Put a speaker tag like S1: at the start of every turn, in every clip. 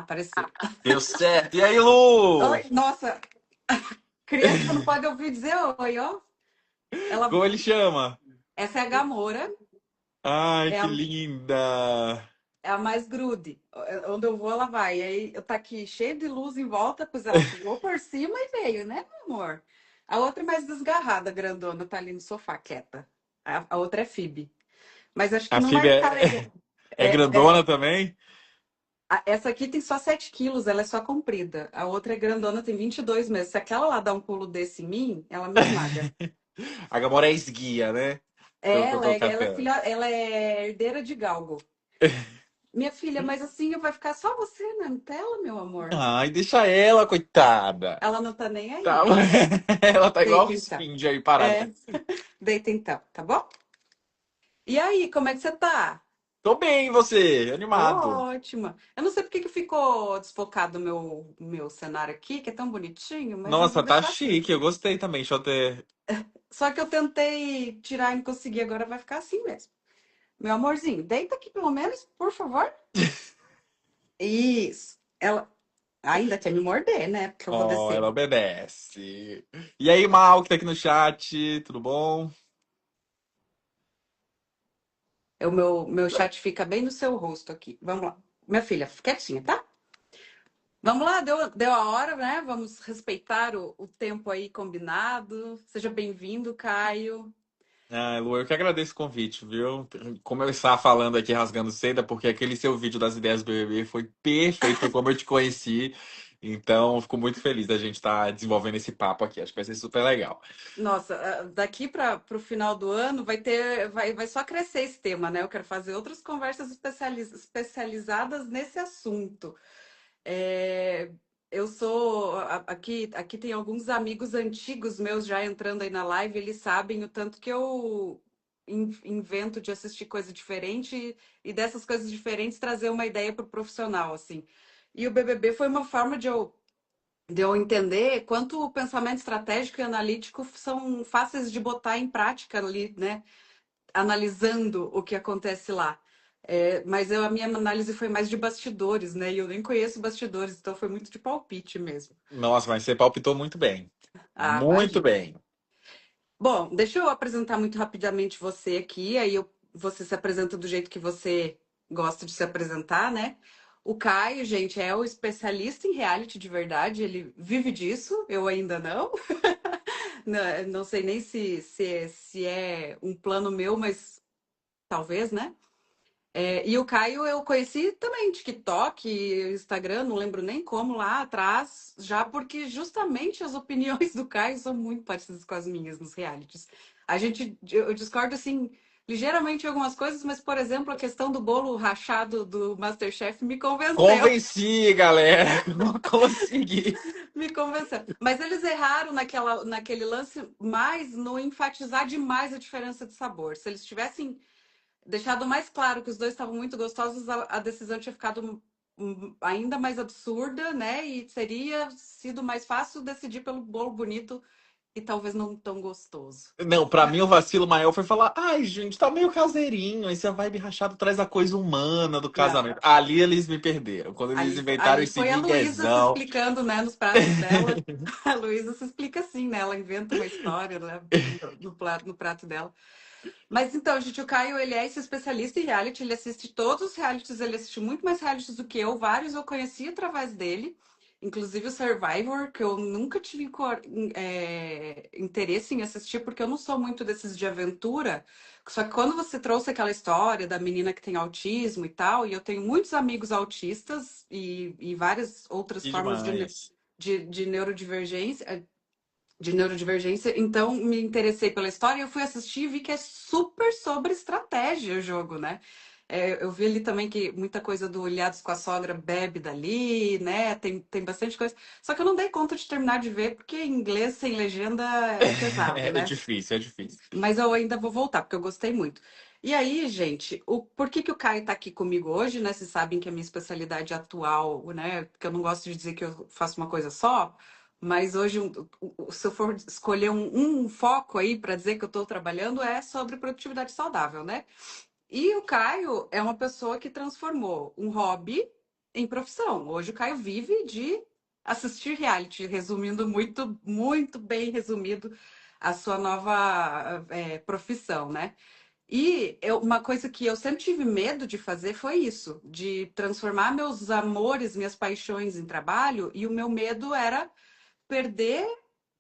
S1: Apareceu.
S2: Deu certo. E aí, Lu?
S1: Oi, nossa, criança não pode ouvir dizer oi, ó. Ela,
S2: Como ele chama?
S1: essa é a Gamora,
S2: Ai,
S1: é
S2: que
S1: a,
S2: linda.
S1: é a mais grude. Onde eu vou, ela vai. E aí eu tá aqui cheio de luz em volta, pois ela pulou por cima e veio, né, meu amor? A outra é mais desgarrada, grandona, tá ali no sofá, quieta. A outra é Phoebe. Mas acho que
S2: A
S1: não
S2: Phoebe
S1: vai ficar legal.
S2: é grandona também?
S1: Essa aqui tem só 7 quilos, ela é só comprida. A outra é grandona, tem 22 meses. Se aquela lá dá um pulo desse em mim, ela me esmaga.
S2: A Gamora é esguia, né? Pelo que eu tô captando.
S1: Ela é herdeira de Galgo. Minha filha, mas assim vai ficar só você na tela, meu amor?
S2: Ai, deixa ela, coitada.
S1: Ela não tá nem
S2: Tá...
S1: aí.
S2: Ela tá igual
S1: Deita
S2: o
S1: então.
S2: Spindy aí parada.
S1: É, deita então, tá bom? E aí, como é que você tá?
S2: Tô bem, e você?
S1: Tô
S2: Animado.
S1: ótima. Eu não sei por que que ficou desfocado o meu cenário aqui, que é tão bonitinho, mas eu vou
S2: Nossa, tá
S1: deixar assim.
S2: chique. Eu gostei também. Deixa eu ter.
S1: Só que eu tentei tirar e não consegui, agora vai ficar assim mesmo. Meu amorzinho, deita aqui pelo menos, por favor. Isso. Ela ainda quer me morder, né? Porque eu vou
S2: Oh,
S1: descer.
S2: ela obedece. E aí, Mal, que tá aqui no chat, tudo bom?
S1: O meu chat fica bem no seu rosto aqui. Vamos lá. Minha filha, quietinha, tá? Vamos lá, deu a hora, né? Vamos respeitar o tempo aí combinado. Seja bem-vindo, Caio.
S2: Ah, Lu, eu que agradeço o convite, viu? Como eu estava falando aqui, rasgando seda, porque aquele seu vídeo das ideias do BBB foi perfeito, foi como eu te conheci. Então, eu fico muito feliz da gente estar desenvolvendo esse papo aqui. Acho que vai ser super legal.
S1: Nossa, daqui para o final do ano vai só crescer esse tema, né? Eu quero fazer outras conversas especializadas nesse assunto. É, eu sou aqui tem alguns amigos antigos meus já entrando aí na live, eles sabem o tanto que eu invento de assistir coisa diferente e dessas coisas diferentes trazer uma ideia para o profissional, assim. E o BBB foi uma forma de eu entender quanto o pensamento estratégico e analítico são fáceis de botar em prática ali, né? Analisando o que acontece lá. Mas a minha análise foi mais de bastidores, né? E eu nem conheço bastidores, então foi muito de palpite mesmo.
S2: Nossa, mas você palpitou muito bem.
S1: Ah,
S2: Muito
S1: imagina.
S2: bem.
S1: Bom, deixa eu apresentar muito rapidamente você aqui, você se apresenta do jeito que você gosta de se apresentar, né? O Caio, gente, é o especialista em reality de verdade, ele vive disso, eu ainda não. Não sei nem se é um plano meu, mas talvez, né? E o Caio eu conheci também TikTok, Instagram, não lembro nem como lá atrás, já porque justamente as opiniões do Caio são muito parecidas com as minhas nos realities. Eu discordo assim ligeiramente em algumas coisas, mas por exemplo, a questão do bolo rachado do MasterChef me convenceu,
S2: Convenci, galera. Consegui.
S1: me convenceu. Mas eles erraram naquele lance mais no enfatizar demais a diferença de sabor. Se eles tivessem deixado mais claro que os dois estavam muito gostosos, a decisão tinha ficado ainda mais absurda, né? E teria sido mais fácil decidir pelo bolo bonito e talvez não tão gostoso.
S2: Não, pra mim o vacilo maior foi falar: ai, gente, tá meio caseirinho. Essa vibe rachada traz a coisa humana do
S1: Não,
S2: casamento. Ali eles me perderam. Quando eles inventaram
S1: ali
S2: esse
S1: foi a Luísa se
S2: miguezão.
S1: explicando, né, nos pratos dela. A Luísa se explica assim, né? Ela inventa uma história, né, no prato dela. Mas então, gente, o Caio, ele é esse especialista em reality, ele assiste todos os realities, ele assiste muito mais realities do que eu, vários eu conheci através dele, inclusive o Survivor, que eu nunca tive interesse em assistir, porque eu não sou muito desses de aventura, só que quando você trouxe aquela história da menina que tem autismo e tal, e eu tenho muitos amigos autistas e várias outras
S2: Que
S1: formas
S2: demais.
S1: de neurodivergência, então me interessei pela história, eu fui assistir e vi que é super sobre estratégia o jogo, né? Eu vi ali também que muita coisa do Ilhados com a Sogra bebe dali, né? Tem bastante coisa. Só que eu não dei conta de terminar de ver, porque inglês sem legenda é pesado,
S2: É
S1: né?
S2: difícil, é difícil.
S1: Mas eu ainda vou voltar, porque eu gostei muito. E aí, gente, por que que o Caio tá aqui comigo hoje, né? Vocês sabem que a minha especialidade atual, né? Porque eu não gosto de dizer que eu faço uma coisa só, mas hoje, se eu for escolher um foco aí para dizer que eu estou trabalhando, é sobre produtividade saudável, né? E o Caio é uma pessoa que transformou um hobby. em profissão. Hoje o Caio vive de assistir reality, resumindo muito, muito bem resumido a sua nova profissão, né? Uma coisa que eu sempre tive medo de fazer foi isso, de transformar meus amores, minhas paixões em trabalho, e o meu medo era perder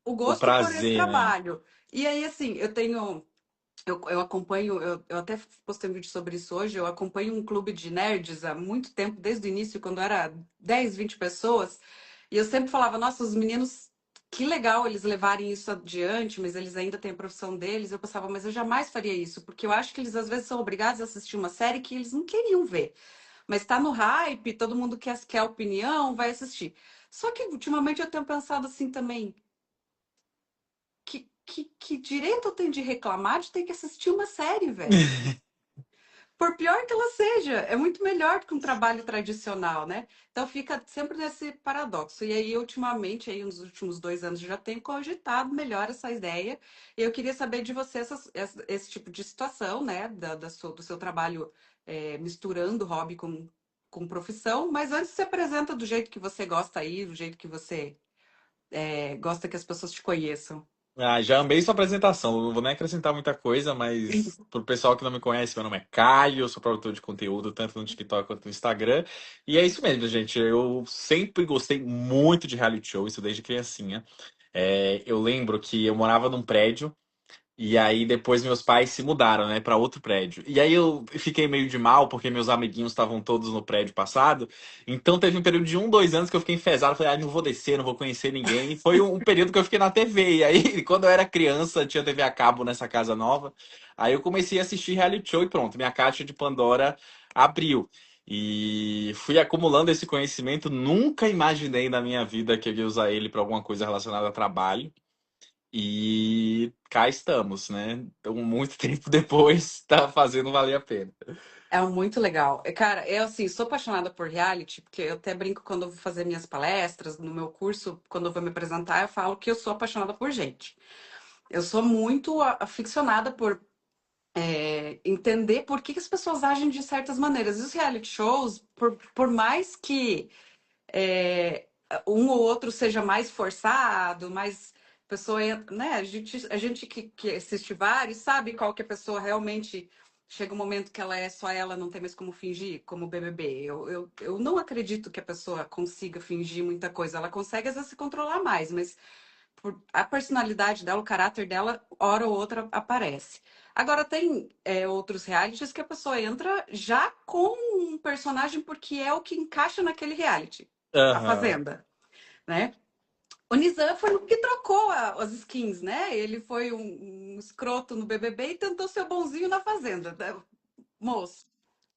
S1: o
S2: O
S1: gosto por esse
S2: prazer, né?
S1: trabalho. E aí, assim, eu acompanho, eu até postei um vídeo sobre isso hoje, eu acompanho um clube de nerds há muito tempo, desde o início, quando era 10, 20 pessoas, e eu sempre falava, nossa, os meninos, que legal eles levarem isso adiante, mas eles ainda têm a profissão deles. Eu pensava, mas eu jamais faria isso, porque eu acho que eles às vezes são obrigados a assistir uma série que eles não queriam ver. Mas tá no hype, todo mundo quer opinião, vai assistir. Só que ultimamente eu tenho pensado assim também, que direito eu tenho de reclamar de ter que assistir uma série, velho? Por pior que ela seja, é muito melhor do que um trabalho tradicional, né? Então fica sempre nesse paradoxo. E aí, ultimamente, aí nos últimos 2 anos, eu já tenho cogitado melhor essa ideia. E eu queria saber de você esse tipo de situação, né? Do seu trabalho misturando hobby com profissão. Mas antes se apresenta do jeito que você gosta aí, do jeito que você gosta que as pessoas te conheçam.
S2: Ah, já amei sua apresentação. Não vou nem acrescentar muita coisa, mas pro pessoal que não me conhece, meu nome é Caio, eu sou produtor de conteúdo tanto no TikTok quanto no Instagram. E é isso mesmo, gente. Eu sempre gostei muito de reality show, isso desde criancinha. Eu lembro que eu morava num prédio. E aí depois meus pais se mudaram, né, para outro prédio. E aí eu fiquei meio de mal porque meus amiguinhos estavam todos no prédio passado. Então teve um período de 1, 2 anos que eu fiquei enfesado. Falei, ah, não vou descer, não vou conhecer ninguém. E foi um período que eu fiquei na TV. E aí, quando eu era criança, tinha TV a cabo nessa casa nova. Aí eu comecei a assistir reality show e pronto, minha caixa de Pandora abriu. E fui acumulando esse conhecimento. Nunca imaginei na minha vida que eu ia usar ele para alguma coisa relacionada a trabalho. E cá estamos, né? Então, muito tempo depois, tá fazendo valer a pena.
S1: É muito legal. Cara, eu assim, sou apaixonada por reality, porque eu até brinco quando eu vou fazer minhas palestras, no meu curso, quando eu vou me apresentar, eu falo que eu sou apaixonada por gente. Eu sou muito aficionada por entender por que as pessoas agem de certas maneiras. E os reality shows, por mais que é, um ou outro seja mais forçado, mais pessoa, né? A gente que assiste vários sabe qual que a pessoa realmente chega um momento que ela é só ela, não tem mais como fingir, como o BBB. Eu não acredito que a pessoa consiga fingir muita coisa. Ela consegue às vezes se controlar mais, mas a personalidade dela, o caráter dela, hora ou outra aparece. Agora tem outros realities que a pessoa entra já com um personagem porque é o que encaixa naquele reality, a
S2: Aham.
S1: Fazenda, né? O Nizam foi o que trocou as skins, né? Ele foi um escroto no BBB e tentou ser bonzinho na Fazenda. Moço,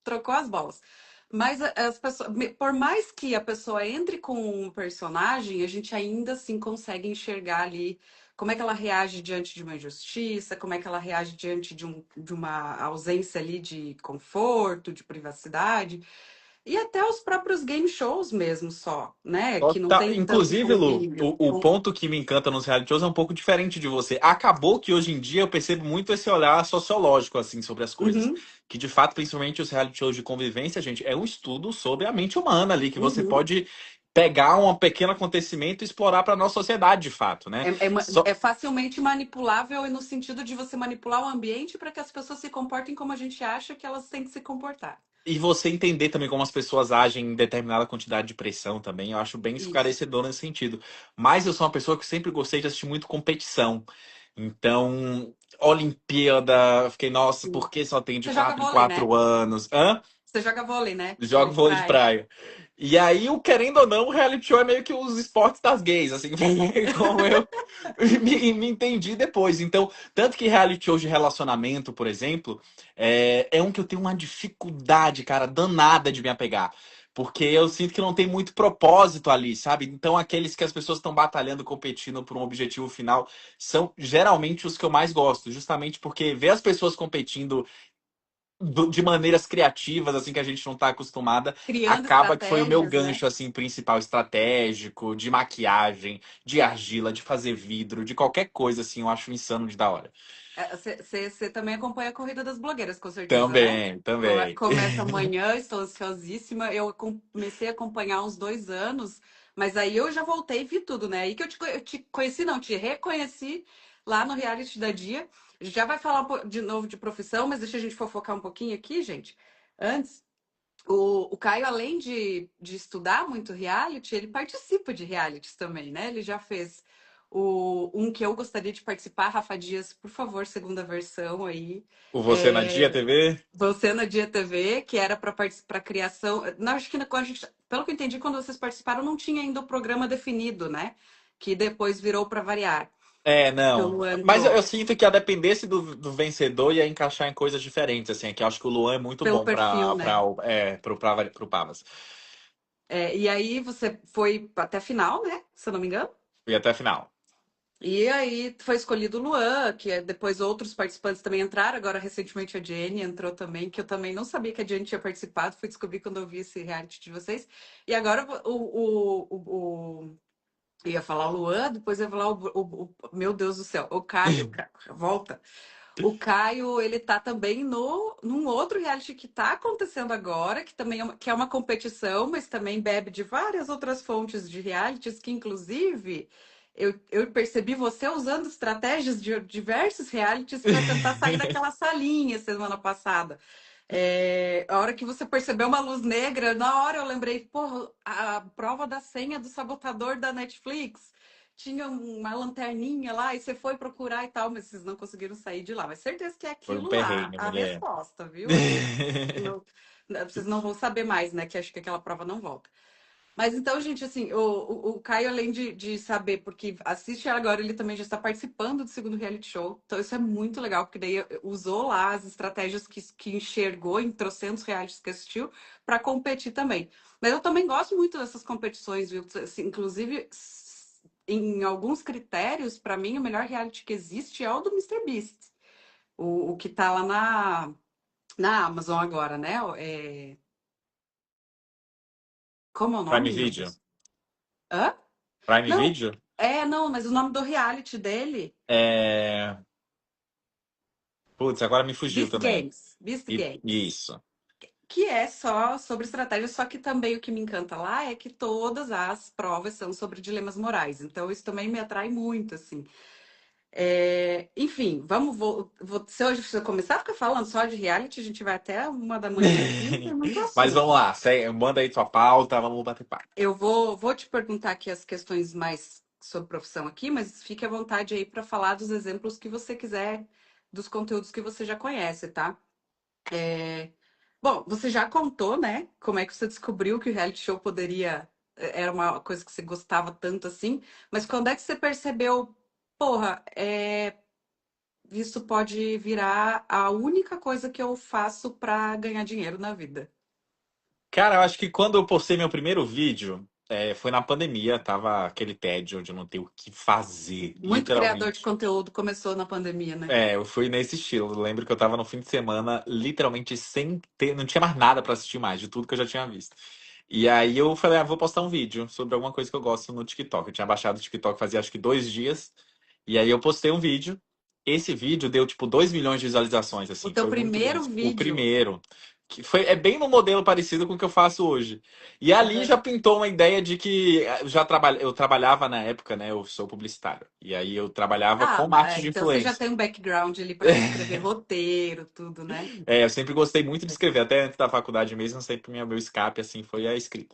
S1: trocou as bolas. Mas as pessoas, por mais que a pessoa entre com um personagem, a gente ainda assim consegue enxergar ali como é que ela reage diante de uma injustiça, como é que ela reage diante de uma ausência ali de conforto, de privacidade, e até os próprios game shows mesmo só, né? Que não tem tanto
S2: Inclusive, Lu,
S1: convívio.
S2: o ponto que me encanta nos reality shows é um pouco diferente de você. Acabou que hoje em dia eu percebo muito esse olhar sociológico, assim, sobre as coisas.
S1: Uhum,
S2: Que, de fato, principalmente os reality shows de convivência, gente, é um estudo sobre a mente humana ali, que você
S1: uhum.
S2: pode pegar um pequeno acontecimento e explorar para a nossa sociedade, de fato, né?
S1: É facilmente manipulável e no sentido de você manipular o ambiente para que as pessoas se comportem como a gente acha que elas têm que se comportar.
S2: E você entender também como as pessoas agem em determinada quantidade de pressão também, eu acho bem
S1: Isso.
S2: esclarecedor nesse sentido. Mas eu sou uma pessoa que sempre gostei de assistir muito competição. Então, Olimpíada, fiquei, nossa,
S1: Sim.
S2: por que só tem de
S1: Você joga
S2: 4 em
S1: vôlei, né?
S2: 4 anos? Hã?
S1: Você joga vôlei, né?
S2: Jogo
S1: Vôlei de
S2: vôlei de
S1: praia.
S2: praia. E aí, o querendo ou não, o reality show é meio que os esportes das gays, assim, como eu me entendi depois. Então, tanto que reality shows de relacionamento, por exemplo, é um que eu tenho uma dificuldade, cara, danada de me apegar. Porque eu sinto que não tem muito propósito ali, sabe? Então, aqueles que as pessoas estão batalhando, competindo por um objetivo final, são geralmente os que eu mais gosto, justamente porque ver as pessoas competindo de maneiras criativas, assim, que a gente não tá acostumada,
S1: Criando
S2: acaba que foi o meu
S1: estratégias, né?
S2: gancho, assim, principal, estratégico, de maquiagem, de argila, de fazer vidro, de qualquer coisa, assim, eu acho insano de da hora.
S1: Você também acompanha a Corrida das Blogueiras, com certeza, né?
S2: Também, também.
S1: Começa amanhã, estou ansiosíssima. Eu comecei a acompanhar há uns 2 anos, mas aí eu já voltei e vi tudo, né? Aí que eu te conheci, não, te reconheci lá no reality da Dia. A gente já vai falar de novo de profissão, mas deixa a gente fofocar um pouquinho aqui, gente. Antes, o Caio, além de estudar muito reality, ele participa de realities também, né? Ele já fez um que eu gostaria de participar, Rafa Dias, por favor, segunda versão aí.
S2: O Você na Dia
S1: É,
S2: TV?
S1: você na Dia TV, que era para criação. Não, acho que quando a gente, pelo que eu entendi, quando vocês participaram, não tinha ainda o programa definido, né? Que depois virou para variar,
S2: É,
S1: que o
S2: não.
S1: Luan
S2: Mas eu
S1: entrou.
S2: sinto que a dependesse do vencedor ia encaixar em coisas diferentes, assim, que eu acho que o Luan é muito
S1: Pelo
S2: bom
S1: perfil, né?
S2: pro Pavas.
S1: É, e aí você foi até a final, né? Se eu não me engano.
S2: E até a final.
S1: E aí foi escolhido o Luan, depois outros participantes também entraram. Agora, recentemente, a Jenny entrou também, que eu também não sabia que a Jenny tinha participado. Fui descobrir quando eu vi esse reality de vocês. E agora eu ia falar o Luan, depois eu ia falar meu Deus do céu, o Caio, volta. O Caio, ele tá também num outro reality que tá acontecendo agora, que também que é uma competição, mas também bebe de várias outras fontes de realities, que inclusive eu percebi você usando estratégias de diversos realities para tentar sair daquela salinha semana passada. A hora que você percebeu uma luz negra, na hora eu lembrei, porra, a prova da senha do sabotador da Netflix tinha uma lanterninha lá e você foi procurar e tal, mas vocês não conseguiram sair de lá. Mas certeza que é
S2: Foi um
S1: aquilo lá,
S2: perrengue,
S1: a
S2: mulher.
S1: resposta, viu? Vocês não vão saber mais, né? Que acho que aquela prova não volta. Mas então, gente, assim, o Caio, além de saber, porque assiste agora, ele também já está participando do segundo reality show. Então, isso é muito legal, porque daí usou lá as estratégias que enxergou em trocentos realities que assistiu para competir também. Mas eu também gosto muito dessas competições, viu? Assim, inclusive, em alguns critérios, para mim, o melhor reality que existe é o do MrBeast. O que tá lá na Amazon agora, né? Como é o
S2: Prime
S1: nome, meu
S2: Video.
S1: Deus? Hã?
S2: Prime
S1: Não,
S2: Video?
S1: não, mas o nome do reality dele,
S2: É... Putz, agora me fugiu
S1: Beast
S2: também.
S1: Games, Beast Games,
S2: Isso.
S1: que é só sobre estratégia, só que também o que me encanta lá é que todas as provas são sobre dilemas morais. Então isso também me atrai muito, assim. Enfim, se hoje você começar a ficar falando só de reality, a gente vai até 1 da manhã aqui, tem muito
S2: Mas vamos
S1: assunto.
S2: lá, manda aí tua pauta, vamos bater papo.
S1: Eu vou te perguntar aqui as questões mais sobre profissão aqui, mas fique à vontade aí para falar dos exemplos que você quiser, dos conteúdos que você já conhece, tá? É, Bom, você já contou, né? Como é que você descobriu que o reality show poderia. Era uma coisa que você gostava tanto assim, mas quando é que você percebeu, porra, isso pode virar a única coisa que eu faço para ganhar dinheiro na vida?
S2: Cara, eu acho que quando eu postei meu primeiro vídeo, foi na pandemia, tava aquele tédio de eu não ter o que fazer,
S1: Muito criador de
S2: literalmente.
S1: conteúdo começou na pandemia, né?
S2: Eu fui nesse estilo. Eu lembro que eu tava no fim de semana, literalmente sem ter, não tinha mais nada pra assistir mais, de tudo que eu já tinha visto. E aí eu falei, vou postar um vídeo sobre alguma coisa que eu gosto no TikTok. Eu tinha baixado o TikTok fazia acho que 2 dias. E aí eu postei um vídeo. Esse vídeo deu tipo 2 milhões de visualizações,
S1: O
S2: assim,
S1: teu
S2: foi muito
S1: primeiro
S2: grande. O
S1: vídeo.
S2: primeiro. É bem no modelo parecido com o que eu faço hoje. E ali
S1: Aham.
S2: já pintou uma ideia de que eu trabalhava na época, né? Eu sou publicitário. E aí eu trabalhava
S1: Ah,
S2: com marketing de
S1: então você já
S2: influência.
S1: tem um background ali para escrever roteiro, tudo, né?
S2: Eu sempre gostei muito de escrever, até antes da faculdade mesmo, sempre meu escape assim foi a escrita.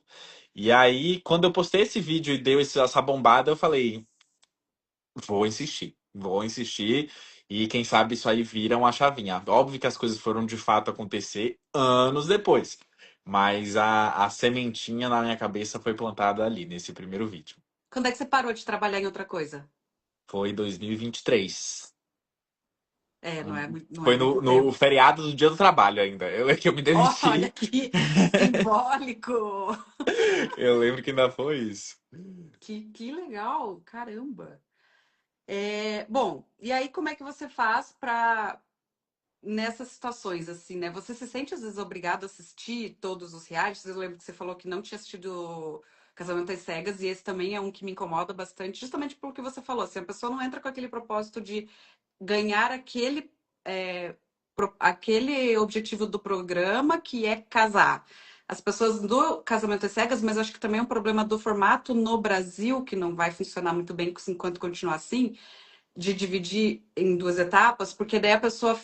S2: E aí, quando eu postei esse vídeo e deu essa bombada, eu falei, vou insistir e quem sabe isso aí vira uma chavinha. Óbvio que as coisas foram de fato acontecer anos depois, mas a sementinha na minha cabeça foi plantada ali nesse primeiro vídeo.
S1: Quando é que você parou de trabalhar em outra coisa?
S2: Foi 2023.
S1: Não é
S2: Foi
S1: muito
S2: no
S1: tempo.
S2: feriado do Dia do Trabalho ainda. É que eu me
S1: Olha
S2: demiti.
S1: que simbólico!
S2: Eu lembro que ainda foi isso.
S1: Que legal, caramba. Bom, e aí como é que você faz para nessas situações assim, né? Você se sente às vezes obrigado a assistir todos os realities? Eu lembro que você falou que não tinha assistido Casamento às Cegas, e esse também é um que me incomoda bastante, justamente pelo que você falou, assim, a pessoa não entra com aquele propósito de ganhar aquele objetivo do programa, que é casar. As pessoas do Casamento às Cegas, mas acho que também é um problema do formato no Brasil, que não vai funcionar muito bem enquanto continuar assim, de dividir em duas etapas, porque daí a pessoa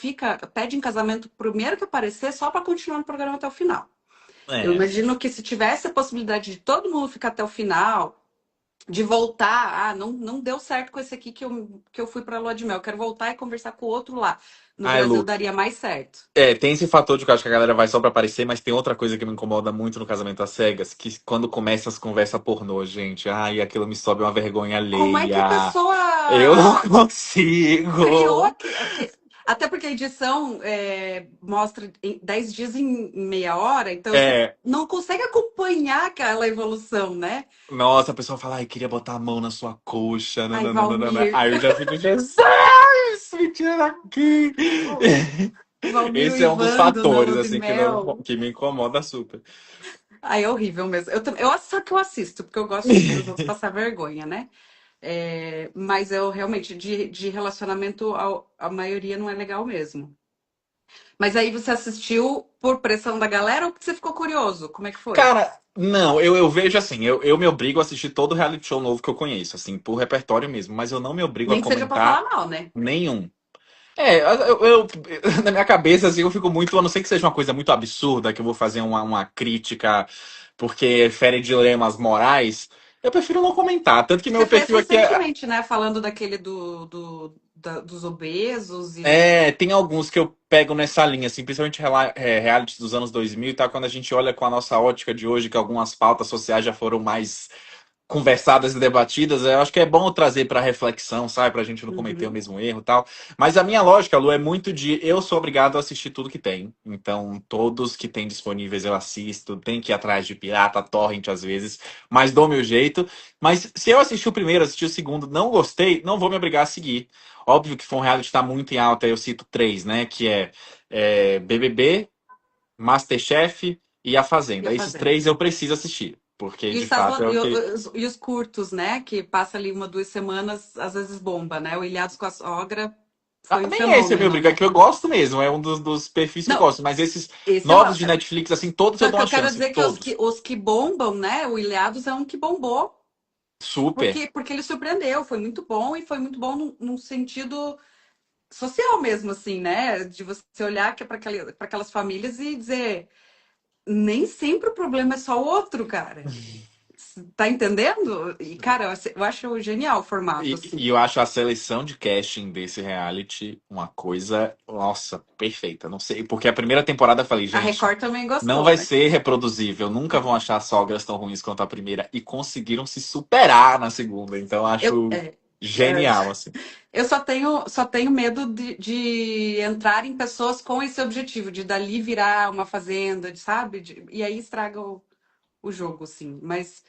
S1: pede em casamento primeiro que aparecer só para continuar no programa até o final. Eu
S2: É.
S1: imagino que se tivesse a possibilidade de todo mundo ficar até o final, de voltar, não deu certo com esse aqui que eu fui para a lua de mel, eu quero voltar e conversar com o outro lá. No
S2: Ai,
S1: Brasil
S2: Lu,
S1: daria mais certo.
S2: tem esse fator de que eu acho que a galera vai só pra aparecer, mas tem outra coisa que me incomoda muito no Casamento às Cegas, que quando começa as conversas pornô, gente, ai, aquilo me sobe uma vergonha
S1: Como é que a
S2: alheia. Eu não
S1: pessoa criou
S2: consigo.
S1: até porque a edição mostra em 10 dias em meia hora, então você
S2: É,
S1: não consegue acompanhar aquela evolução, né?
S2: nossa, a pessoa fala, ai, queria botar a mão na sua coxa.
S1: Ai,
S2: Nananana.
S1: Valmir.
S2: Aí eu já fico, Jesus, me tira daqui.
S1: Valmir
S2: Esse é um dos
S1: uivando na
S2: fatores,
S1: lua de
S2: assim,
S1: mel.
S2: que me incomoda super.
S1: Ai, é horrível mesmo. Só que eu assisto, porque eu gosto de ver os outros passar vergonha, né? Mas eu realmente, de relacionamento, a maioria não é legal mesmo. Mas aí você assistiu por pressão da galera ou porque você ficou curioso? Como é que foi?
S2: Cara, não, eu vejo assim, eu me obrigo a assistir todo reality show novo que eu conheço, assim, por repertório mesmo, mas eu não me obrigo a
S1: Nem que seja pra
S2: comentar
S1: falar mal, né?
S2: nenhum. Na minha cabeça, assim, eu fico muito, a não ser que seja uma coisa muito absurda, que eu vou fazer uma crítica porque fere dilemas morais, eu prefiro não comentar. Tanto que
S1: Você
S2: meu
S1: fez
S2: perfil aqui
S1: recentemente, né? Falando daquele dos obesos e.
S2: tem alguns que eu pego nessa linha, assim, principalmente reality dos anos 2000 e tal, quando a gente olha com a nossa ótica de hoje, que algumas pautas sociais já foram mais conversadas e debatidas, eu acho que é bom trazer para reflexão, sabe? Pra gente não cometer o
S1: Uhum.
S2: mesmo erro e tal. Mas a minha lógica, Lu, é muito de eu sou obrigado a assistir tudo que tem. Então, todos que tem disponíveis eu assisto, tem que ir atrás de pirata, torrent às vezes, mas dou meu jeito. Mas se eu assistir o primeiro, assistir o segundo, não gostei, não vou me obrigar a seguir. Óbvio que foi um reality que tá muito em alta, eu cito três, né? Que BBB, Masterchef e A
S1: Ia
S2: Fazenda. Esses
S1: fazendo.
S2: três eu preciso assistir, porque
S1: E
S2: de fato é o que.
S1: os curtos, né? Que passa ali 1, 2 semanas, às vezes bomba, né? O Ilhados com a Sogra
S2: Ah,
S1: foi um
S2: nem esse é meu
S1: fenômeno,
S2: briga, é
S1: né?
S2: que eu gosto mesmo, é um dos perfis que eu
S1: Não,
S2: gosto. Mas esses
S1: esse eu.
S2: novos de Netflix, assim, todos eu
S1: Só
S2: dou
S1: que
S2: uma
S1: eu quero
S2: chance.
S1: dizer que
S2: Todos.
S1: os que bombam, né? O Ilhados é um que bombou,
S2: Super.
S1: porque ele surpreendeu, foi muito bom e foi muito bom num sentido social mesmo, assim, né? De você olhar que é para aquelas famílias e dizer, nem sempre o problema é só o outro, cara. Tá entendendo? E, cara, eu acho genial o formato,
S2: E
S1: assim.
S2: eu acho a seleção de casting desse reality uma coisa, nossa, perfeita. Não sei, porque a primeira temporada eu falei,
S1: A
S2: gente,
S1: Record também
S2: não
S1: gostou,
S2: vai
S1: né?
S2: ser reproduzível, nunca vão achar sogras tão ruins quanto a primeira. E conseguiram se superar na segunda. Então eu
S1: Eu,
S2: acho
S1: é, é,
S2: genial, assim.
S1: eu só tenho medo de entrar em pessoas com esse objetivo, de dali virar uma fazenda, sabe? E aí estraga o jogo, assim. Mas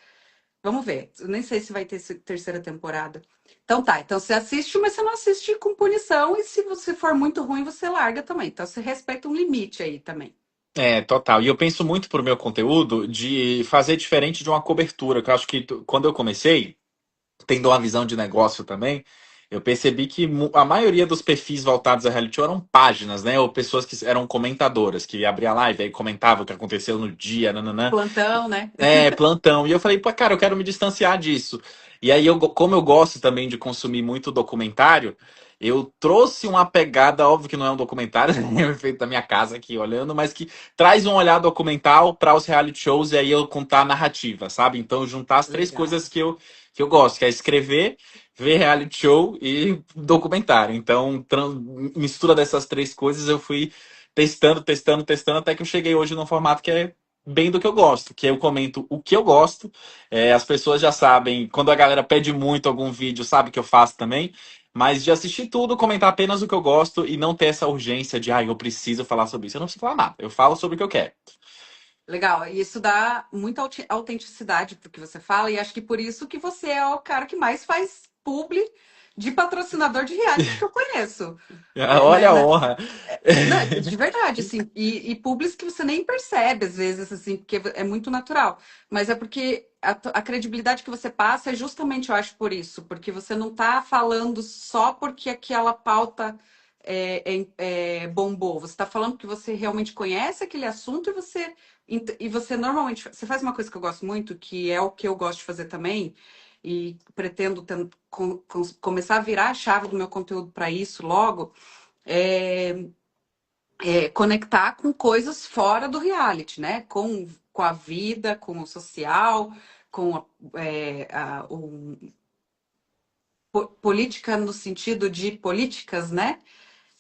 S1: vamos ver. Eu nem sei se vai ter terceira temporada. Então tá. Então você assiste, mas você não assiste com punição. E se você for muito ruim, você larga também. Então você respeita um limite aí também.
S2: É, total. E eu penso muito pro meu conteúdo de fazer diferente de uma cobertura, que eu acho que quando eu comecei, tendo uma visão de negócio também, eu percebi que a maioria dos perfis voltados a reality show eram páginas, né? Ou pessoas que eram comentadoras, que abria a live e comentavam o que aconteceu no dia, nananã.
S1: Plantão, né?
S2: Plantão. E eu falei, pô, cara, eu quero me distanciar disso. E aí, como eu gosto também de consumir muito documentário, eu trouxe uma pegada, óbvio que não é um documentário, né? É feito da minha casa aqui olhando, mas que traz um olhar documental para os reality shows e aí eu contar a narrativa, sabe? Então, juntar as três
S1: Legal.
S2: coisas que eu gosto, que é escrever, ver reality show e documentário. Então, mistura dessas três coisas, eu fui testando, testando, testando, até que eu cheguei hoje num formato que é bem do que eu gosto, que eu comento o que eu gosto. As pessoas já sabem, quando a galera pede muito algum vídeo, sabe que eu faço também. Mas de assistir tudo, comentar apenas o que eu gosto e não ter essa urgência de, eu preciso falar sobre isso. Eu não preciso falar nada, eu falo sobre o que eu quero.
S1: Legal. E isso dá muita autenticidade pro que você fala, e acho que por isso que você é o cara que mais faz publi de patrocinador de reality que eu conheço.
S2: Olha a honra.
S1: Não, de verdade, assim, e publis que você nem percebe, às vezes, assim, porque é muito natural. Mas é porque a credibilidade que você passa é justamente, eu acho, por isso, porque você não está falando só porque aquela pauta bombou. Você está falando que você realmente conhece aquele assunto e você normalmente. Você faz uma coisa que eu gosto muito, que é o que eu gosto de fazer também, e pretendo começar a virar a chave do meu conteúdo para isso logo. É, conectar com coisas fora do reality, né? Com a vida, com o social, com política no sentido de políticas, né?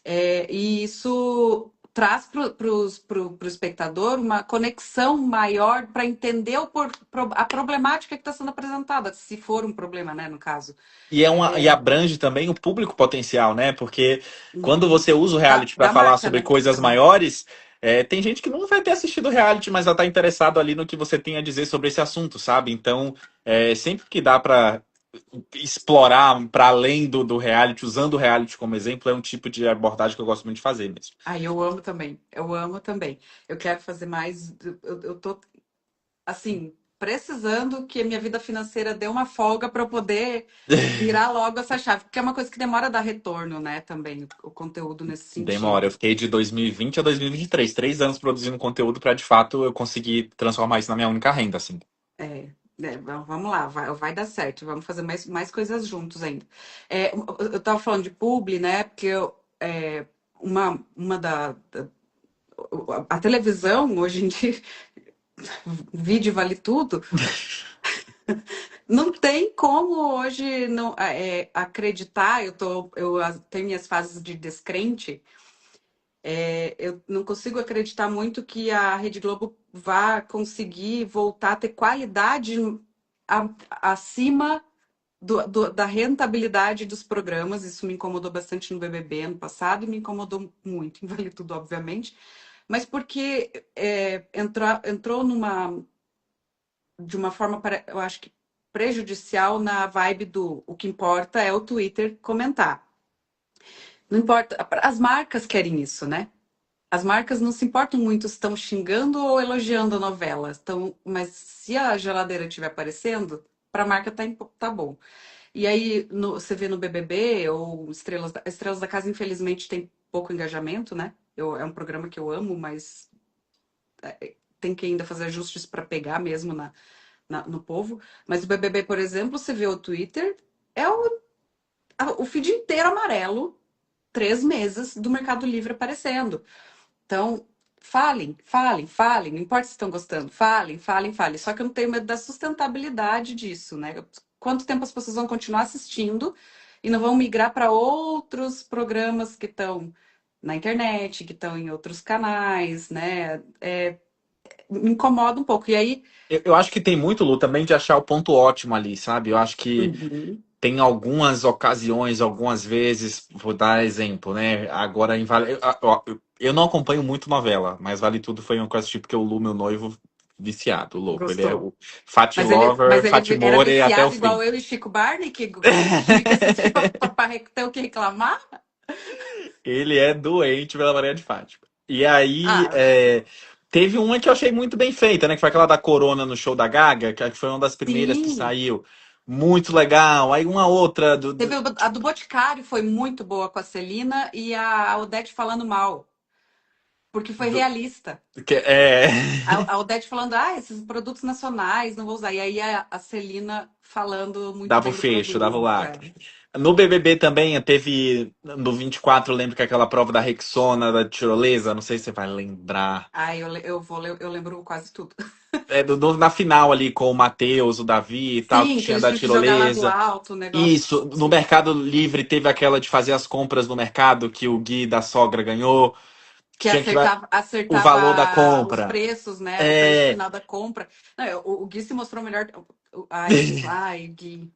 S1: E isso traz para o espectador uma conexão maior para entender a problemática que está sendo apresentada, se for um problema, né, no caso.
S2: E abrange também o público potencial, né? Porque quando
S1: Uhum.
S2: você usa o reality para
S1: Da
S2: falar
S1: marca,
S2: sobre
S1: né?
S2: coisas
S1: Também.
S2: maiores, tem gente que não vai ter assistido o reality, mas já está interessado ali no que você tem a dizer sobre esse assunto, sabe? Então, sempre que dá para explorar para além do reality, usando o reality como exemplo, é um tipo de abordagem que eu gosto muito de fazer mesmo.
S1: Ah, eu amo também. Eu amo também. Eu quero fazer mais. Eu tô assim, precisando que a minha vida financeira dê uma folga para eu poder virar logo essa chave, porque é uma coisa que demora a dar retorno, né, também, o conteúdo nesse
S2: Demora. Eu
S1: sentido.
S2: fiquei de 2020 a 2023, 3 anos produzindo conteúdo para de fato eu conseguir transformar isso na minha única renda, assim.
S1: É, vamos lá, vai dar certo, vamos fazer mais coisas juntos ainda. Eu tava falando de publi, né, porque uma a televisão, hoje em dia, vídeo vale tudo. Não tem como hoje não acreditar. Tenho minhas fases de descrente. Eu não consigo acreditar muito que a Rede Globo vá conseguir voltar a ter qualidade acima da rentabilidade dos programas. Isso me incomodou bastante no BBB ano passado e me incomodou muito em Vale Tudo, obviamente. Mas porque entrou de uma forma, eu acho que prejudicial na vibe do o que importa é o Twitter comentar. Não importa, as marcas querem isso, né? As marcas não se importam muito se estão xingando ou elogiando a novela. Mas se a geladeira estiver aparecendo, para a marca tá bom. E aí você vê no BBB ou Estrelas da Casa, infelizmente, tem pouco engajamento, né? É um programa que eu amo, mas tem que ainda fazer ajustes para pegar mesmo no povo. Mas o BBB, por exemplo, você vê o Twitter, é o feed inteiro amarelo, 3 meses do Mercado Livre aparecendo. Então, falem, falem, falem, não importa se estão gostando, falem, falem, falem. Só que eu não tenho medo da sustentabilidade disso, né? Quanto tempo as pessoas vão continuar assistindo e não vão migrar para outros programas que estão na internet, que estão em outros canais, né? Me incomoda um pouco. E aí.
S2: Eu acho que tem muito, Lu, também de achar o ponto ótimo ali, sabe? Eu acho que
S1: Uhum.
S2: tem algumas ocasiões, algumas vezes, vou dar exemplo, né? Agora em Vale. Eu não acompanho muito novela, mas Vale Tudo foi uma coisa tipo que o Lu, meu noivo, viciado, louco. Ele é
S1: Gostou.
S2: o Fat
S1: Mas
S2: Lover,
S1: ele
S2: Fat
S1: era
S2: More até o
S1: viciado
S2: fim.
S1: igual eu e Chico Barney, que tinha que assistir para ter o que reclamar?
S2: Ele é doente pela Maria de Fátima. E aí,
S1: Ah,
S2: teve uma que eu achei muito bem feita, né? Que foi aquela da Corona no show da Gaga, que acho que foi uma das primeiras que
S1: sim.
S2: saiu. Muito legal. Aí uma outra
S1: Teve a do Boticário, foi muito boa com a Celina e a Odete falando mal, porque foi
S2: do-
S1: realista.
S2: que é.
S1: A Odete falando, esses produtos nacionais, não vou usar. E aí a Celina falando muito
S2: Dava o
S1: bem do
S2: fecho, dava o
S1: produto.
S2: lacre. No BBB também teve, no 24, eu lembro que aquela prova da Rexona, da tirolesa, não sei se você vai lembrar.
S1: Eu lembro quase tudo.
S2: Na final ali com o Matheus, o Davi e tal, que
S1: Sim, que
S2: tinha
S1: eles
S2: da
S1: tinham que jogar lá do
S2: tirolesa.
S1: alto o negócio.
S2: Isso, no
S1: Sim.
S2: Mercado Livre teve aquela de fazer as compras no mercado que o Gui da sogra ganhou, que
S1: Que
S2: tinha que o valor da
S1: acertava os
S2: compra.
S1: preços, né? O preço
S2: É,
S1: final da compra. Não, o Gui se mostrou melhor. Ai, Gui.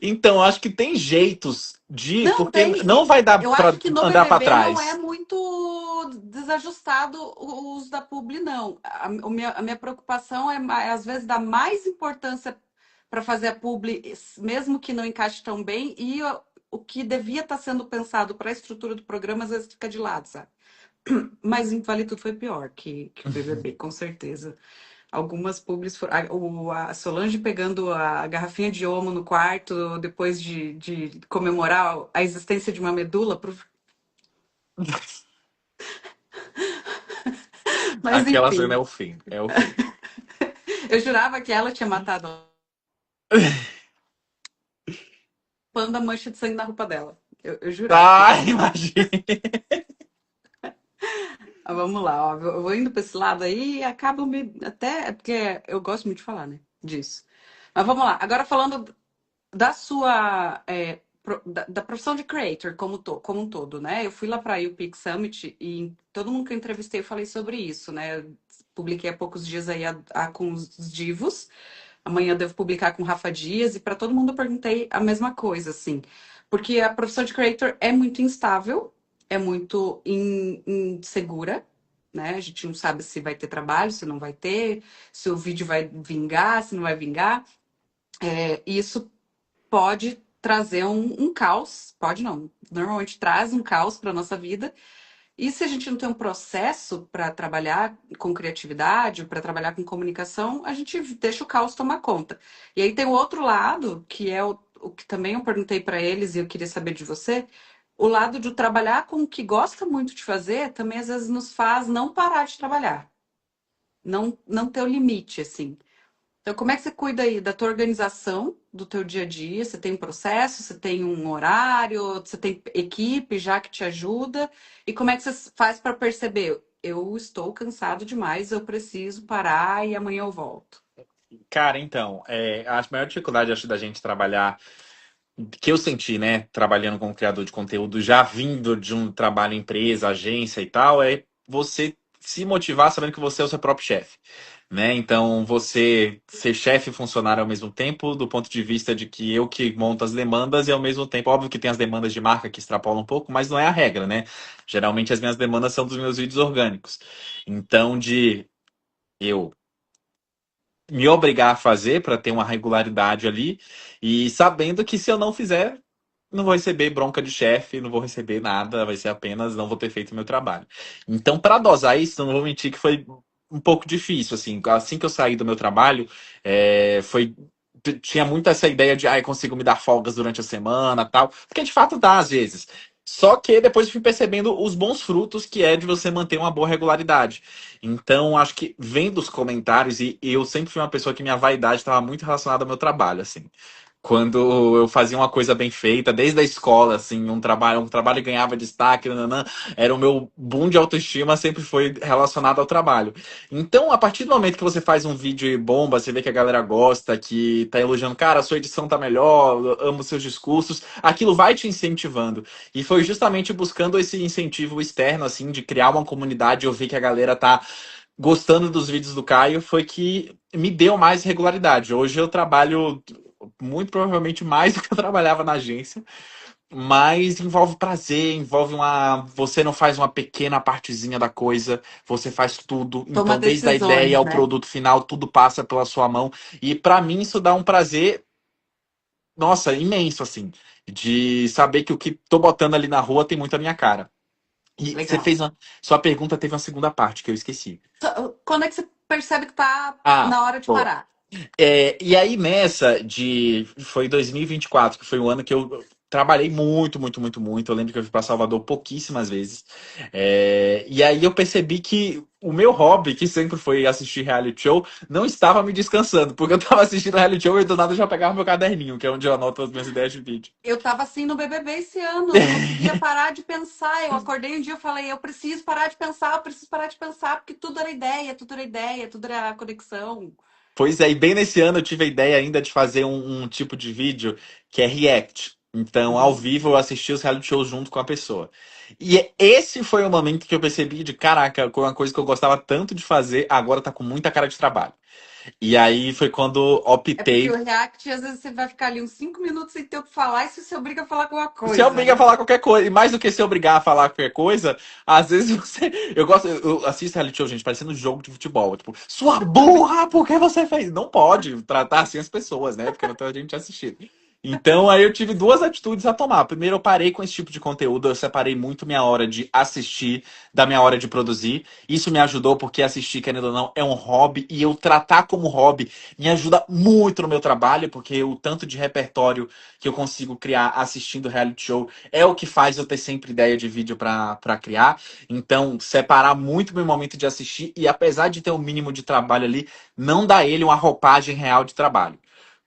S2: então acho que tem jeitos
S1: Não,
S2: porque
S1: tem.
S2: não vai dar
S1: Eu
S2: para
S1: acho que no
S2: andar para
S1: BBB não é
S2: trás.
S1: muito desajustado o uso da publi, não. A minha preocupação é, às vezes, dar mais importância para fazer a publi, mesmo que não encaixe tão bem, e o que devia estar sendo pensado para a estrutura do programa, às vezes fica de lado, sabe? Mas em Vale Tudo foi pior que o BBB, com certeza. Algumas publis foram. A Solange pegando a garrafinha de Omo no quarto depois de comemorar a existência de uma medula. Mas
S2: Aquela cena
S1: enfim,
S2: é o fim, é o fim.
S1: eu jurava que ela tinha matado a mancha de sangue na roupa dela. Eu jurava.
S2: Ai, imagina.
S1: Mas vamos lá, ó. Eu vou indo para esse lado aí e acabo me. Até. É porque eu gosto muito de falar, né? Disso. Mas vamos lá. Agora falando da sua da profissão de creator como um todo, né? Eu fui lá para a UPix Summit e todo mundo que eu entrevistei eu falei sobre isso, né? Eu publiquei há poucos dias aí com os divos. Amanhã eu devo publicar com o Rafa Dias e para todo mundo eu perguntei a mesma coisa, assim, porque a profissão de creator é muito instável, é muito insegura. Né? A gente não sabe se vai ter trabalho, se não vai ter, se o vídeo vai vingar, se não vai vingar. E isso pode trazer um caos, pode não, normalmente traz um caos para nossa vida. E se a gente não tem um processo para trabalhar com criatividade, para trabalhar com comunicação, a gente deixa o caos tomar conta. E aí tem o outro lado, que é o que também eu perguntei para eles e eu queria saber de você, o lado de trabalhar com o que gosta muito de fazer, também às vezes nos faz não parar de trabalhar, não ter o limite, assim. Então, como é que você cuida aí da tua organização, do teu dia a dia? Você tem um processo, você tem um horário, você tem equipe já que te ajuda? E como é que você faz para perceber? Eu estou cansado demais, eu preciso parar e amanhã eu volto.
S2: Cara, então, a maior dificuldade, acho, da gente trabalhar, que eu senti, né, trabalhando como criador de conteúdo, já vindo de um trabalho em empresa, agência e tal, é você se motivar sabendo que você é o seu próprio chefe, né? Então, você ser chefe e funcionário ao mesmo tempo, do ponto de vista de que eu que monto as demandas e ao mesmo tempo, óbvio que tem as demandas de marca que extrapolam um pouco, mas não é a regra, né? Geralmente as minhas demandas são dos meus vídeos orgânicos. Então, de eu me obrigar a fazer para ter uma regularidade ali e sabendo que se eu não fizer, não vou receber bronca de chefe, não vou receber nada, vai ser apenas não vou ter feito meu trabalho. Então, para dosar isso, não vou mentir que foi um pouco difícil, assim que eu saí do meu trabalho, foi tinha muito essa ideia de, eu consigo me dar folgas durante a semana, tal, porque de fato dá às vezes. Só que depois eu fui percebendo os bons frutos que é de você manter uma boa regularidade. Então, acho que vendo os comentários, e eu sempre fui uma pessoa que minha vaidade estava muito relacionada ao meu trabalho, assim. Quando eu fazia uma coisa bem feita, desde a escola, assim, um trabalho ganhava destaque, nananã, era o meu boom de autoestima, sempre foi relacionado ao trabalho. Então, a partir do momento que você faz um vídeo e bomba, você vê que a galera gosta, que tá elogiando, cara, a sua edição tá melhor, eu amo seus discursos, aquilo vai te incentivando. E foi justamente buscando esse incentivo externo, assim, de criar uma comunidade, eu vi que a galera tá gostando dos vídeos do Caio, foi que me deu mais regularidade. Hoje eu trabalho muito provavelmente mais do que eu trabalhava na agência, mas envolve prazer, envolve uma. Você não faz uma pequena partezinha da coisa, você faz tudo.
S1: Toma
S2: Então, desde a ideia
S1: decisões,
S2: ao
S1: né?
S2: produto final, tudo passa pela sua mão. E para mim isso dá um prazer, nossa, imenso, assim, de saber que o que tô botando ali na rua tem muito a minha cara. E você
S1: Legal.
S2: fez uma. Sua pergunta teve uma segunda parte que eu esqueci.
S1: Quando é que você percebe que tá
S2: Ah,
S1: na hora de
S2: pô.
S1: parar?
S2: E aí nessa de. Foi 2024, que foi o ano que eu trabalhei muito, muito, muito, muito. Eu lembro que eu fui para Salvador pouquíssimas vezes. E aí eu percebi que o meu hobby, que sempre foi assistir reality show, não estava me descansando, porque eu estava assistindo reality show e do nada eu já pegava meu caderninho, que é onde eu anoto as minhas ideias de vídeo.
S1: Eu tava assim no BBB esse ano, eu não conseguia parar de pensar. Eu acordei um dia e falei, eu preciso parar de pensar, eu preciso parar de pensar, porque tudo era ideia, tudo era ideia, tudo era conexão.
S2: Pois é, e bem nesse ano eu tive a ideia ainda de fazer um tipo de vídeo que é react. Então, ao
S1: Uhum.
S2: vivo, eu assisti os reality shows junto com a pessoa. Esse foi o momento que eu percebi de, caraca, uma coisa que eu gostava tanto de fazer, agora tá com muita cara de trabalho. E aí foi quando
S1: É porque
S2: optei.
S1: o React, às vezes, você vai ficar ali uns 5 minutos sem ter o que falar, e se você obriga a falar alguma
S2: Você
S1: coisa,
S2: obriga a
S1: né?
S2: falar qualquer coisa. E mais do que se obrigar a falar qualquer coisa, às vezes você. Eu gosto, eu assisto reality show, gente, parecendo um jogo de futebol. Tipo, sua burra, por que você fez? Não pode tratar assim as pessoas, né? Porque não tem gente assistindo. Então, aí eu tive duas atitudes a tomar. Primeiro, eu parei com esse tipo de conteúdo, eu separei muito minha hora de assistir da minha hora de produzir. Isso me ajudou porque assistir, querendo ou não, é um hobby e eu tratar como hobby me ajuda muito no meu trabalho, porque o tanto de repertório que eu consigo criar assistindo reality show é o que faz eu ter sempre ideia de vídeo para criar. Então, separar muito meu momento de assistir e apesar de ter um mínimo de trabalho ali, não dar ele uma roupagem real de trabalho.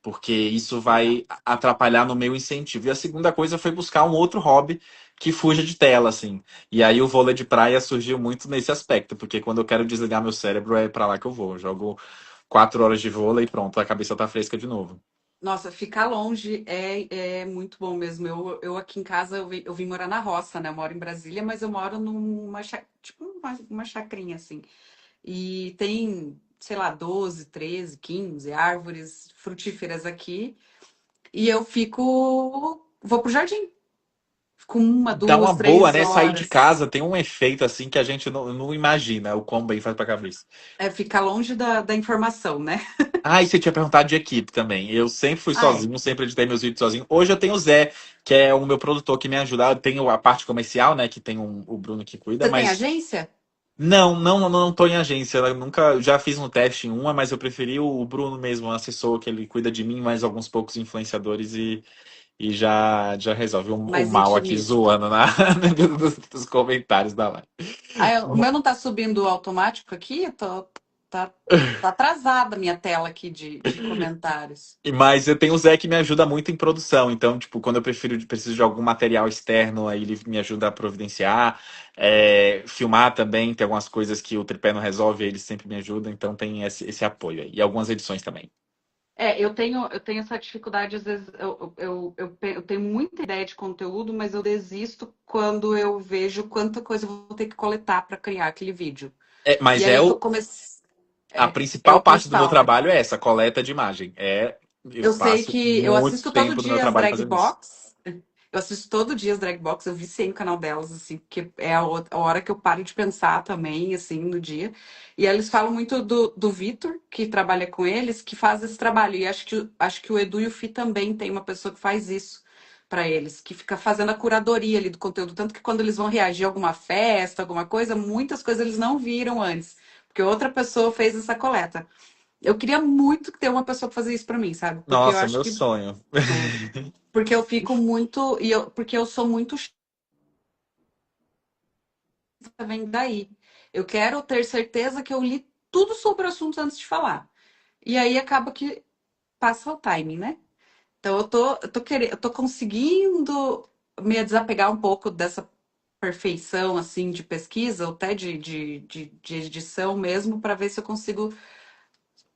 S2: Porque isso
S1: Legal.
S2: vai atrapalhar no meu incentivo. E a segunda coisa foi buscar um outro hobby que fuja de tela, assim. E aí o vôlei de praia surgiu muito nesse aspecto, porque quando eu quero desligar meu cérebro é para lá que eu vou. Eu jogo 4 horas de vôlei e pronto, a cabeça tá fresca de novo.
S1: Nossa, ficar longe é muito bom mesmo. Eu aqui em casa, eu vim morar na roça, né? Eu moro em Brasília, mas eu moro tipo uma chacrinha, assim. E tem, sei lá, 12, 13, 15 árvores frutíferas aqui. E eu vou pro jardim. Fico uma,
S2: Dá uma
S1: duas,
S2: boa,
S1: três
S2: né? Sair de
S1: horas.
S2: casa tem um efeito assim que a gente não imagina o quão bem faz pra cabeça.
S1: É ficar longe da informação, né?
S2: Ah, e você tinha perguntado de equipe também. Eu sempre fui
S1: Ah, é.
S2: sozinho, sempre editei meus vídeos sozinho. Hoje eu tenho o Zé, que é o meu produtor que me ajuda. Eu tenho a parte comercial, né? Que tem o Bruno que cuida,
S1: Você tem
S2: mas
S1: agência?
S2: não tô em agência. Eu nunca já fiz um teste em uma, mas eu preferi o Bruno mesmo, o assessor, que ele cuida de mim, mais alguns poucos influenciadores e já resolve o
S1: Mais
S2: mal aqui
S1: intimista.
S2: zoando dos comentários da live.
S1: Ah, o meu não tá subindo automático aqui? Tá, tá atrasada a minha tela aqui de comentários.
S2: Mas eu tenho o Zé que me ajuda muito em produção. Então, tipo, quando eu preciso de algum material externo, aí ele me ajuda a providenciar. Filmar também, tem algumas coisas que o tripé não resolve, ele sempre me ajuda. Então tem esse apoio aí. E algumas edições também.
S1: Eu tenho essa dificuldade, às vezes, eu tenho muita ideia de conteúdo, mas eu desisto quando eu vejo quanta coisa eu vou ter que coletar para criar aquele vídeo. E
S2: Mas
S1: aí eu tô começando.
S2: a
S1: É
S2: principal
S1: o
S2: parte do meu
S1: principal, né?
S2: trabalho é essa, coleta de imagem. Eu
S1: Eu sei
S2: passo
S1: que eu
S2: muito
S1: assisto todo
S2: tempo do meu
S1: dia as
S2: trabalho
S1: drag
S2: fazendo isso.
S1: box. Eu assisto todo dia as drag box. Eu viciei no canal delas, assim, porque é a hora que eu paro de pensar também, assim, no dia. E eles falam muito do Vitor, que trabalha com eles, que faz esse trabalho. E acho que o Edu e o Fi também tem uma pessoa que faz isso para eles, que fica fazendo a curadoria ali do conteúdo. Tanto que quando eles vão reagir a alguma festa, alguma coisa, muitas coisas eles não viram antes, porque outra pessoa fez essa coleta. Eu queria muito ter uma pessoa para fazer isso para mim, sabe? Porque eu
S2: Nossa,
S1: acho
S2: meu
S1: que
S2: sonho.
S1: é, porque eu fico muito porque eu sou muito chata, vem daí. Eu quero ter certeza que eu li tudo sobre o assunto antes de falar. E aí acaba que passa o timing, né? Então eu tô conseguindo me desapegar um pouco dessa perfeição assim de pesquisa, ou até de edição mesmo, para ver se eu consigo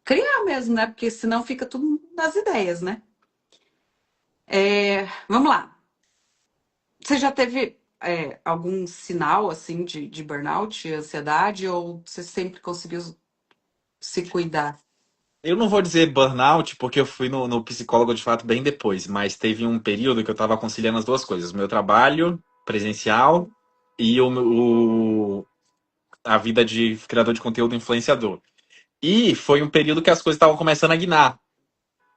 S1: criar mesmo, né? Porque senão fica tudo nas ideias, né? Vamos lá. Você já teve algum sinal assim de burnout, ansiedade, ou você sempre conseguiu se cuidar?
S2: Eu não vou dizer burnout, porque eu fui no psicólogo de fato bem depois, mas teve um período que eu estava conciliando as duas coisas: o meu trabalho presencial e a vida de criador de conteúdo influenciador. E foi um período que as coisas estavam começando a guinar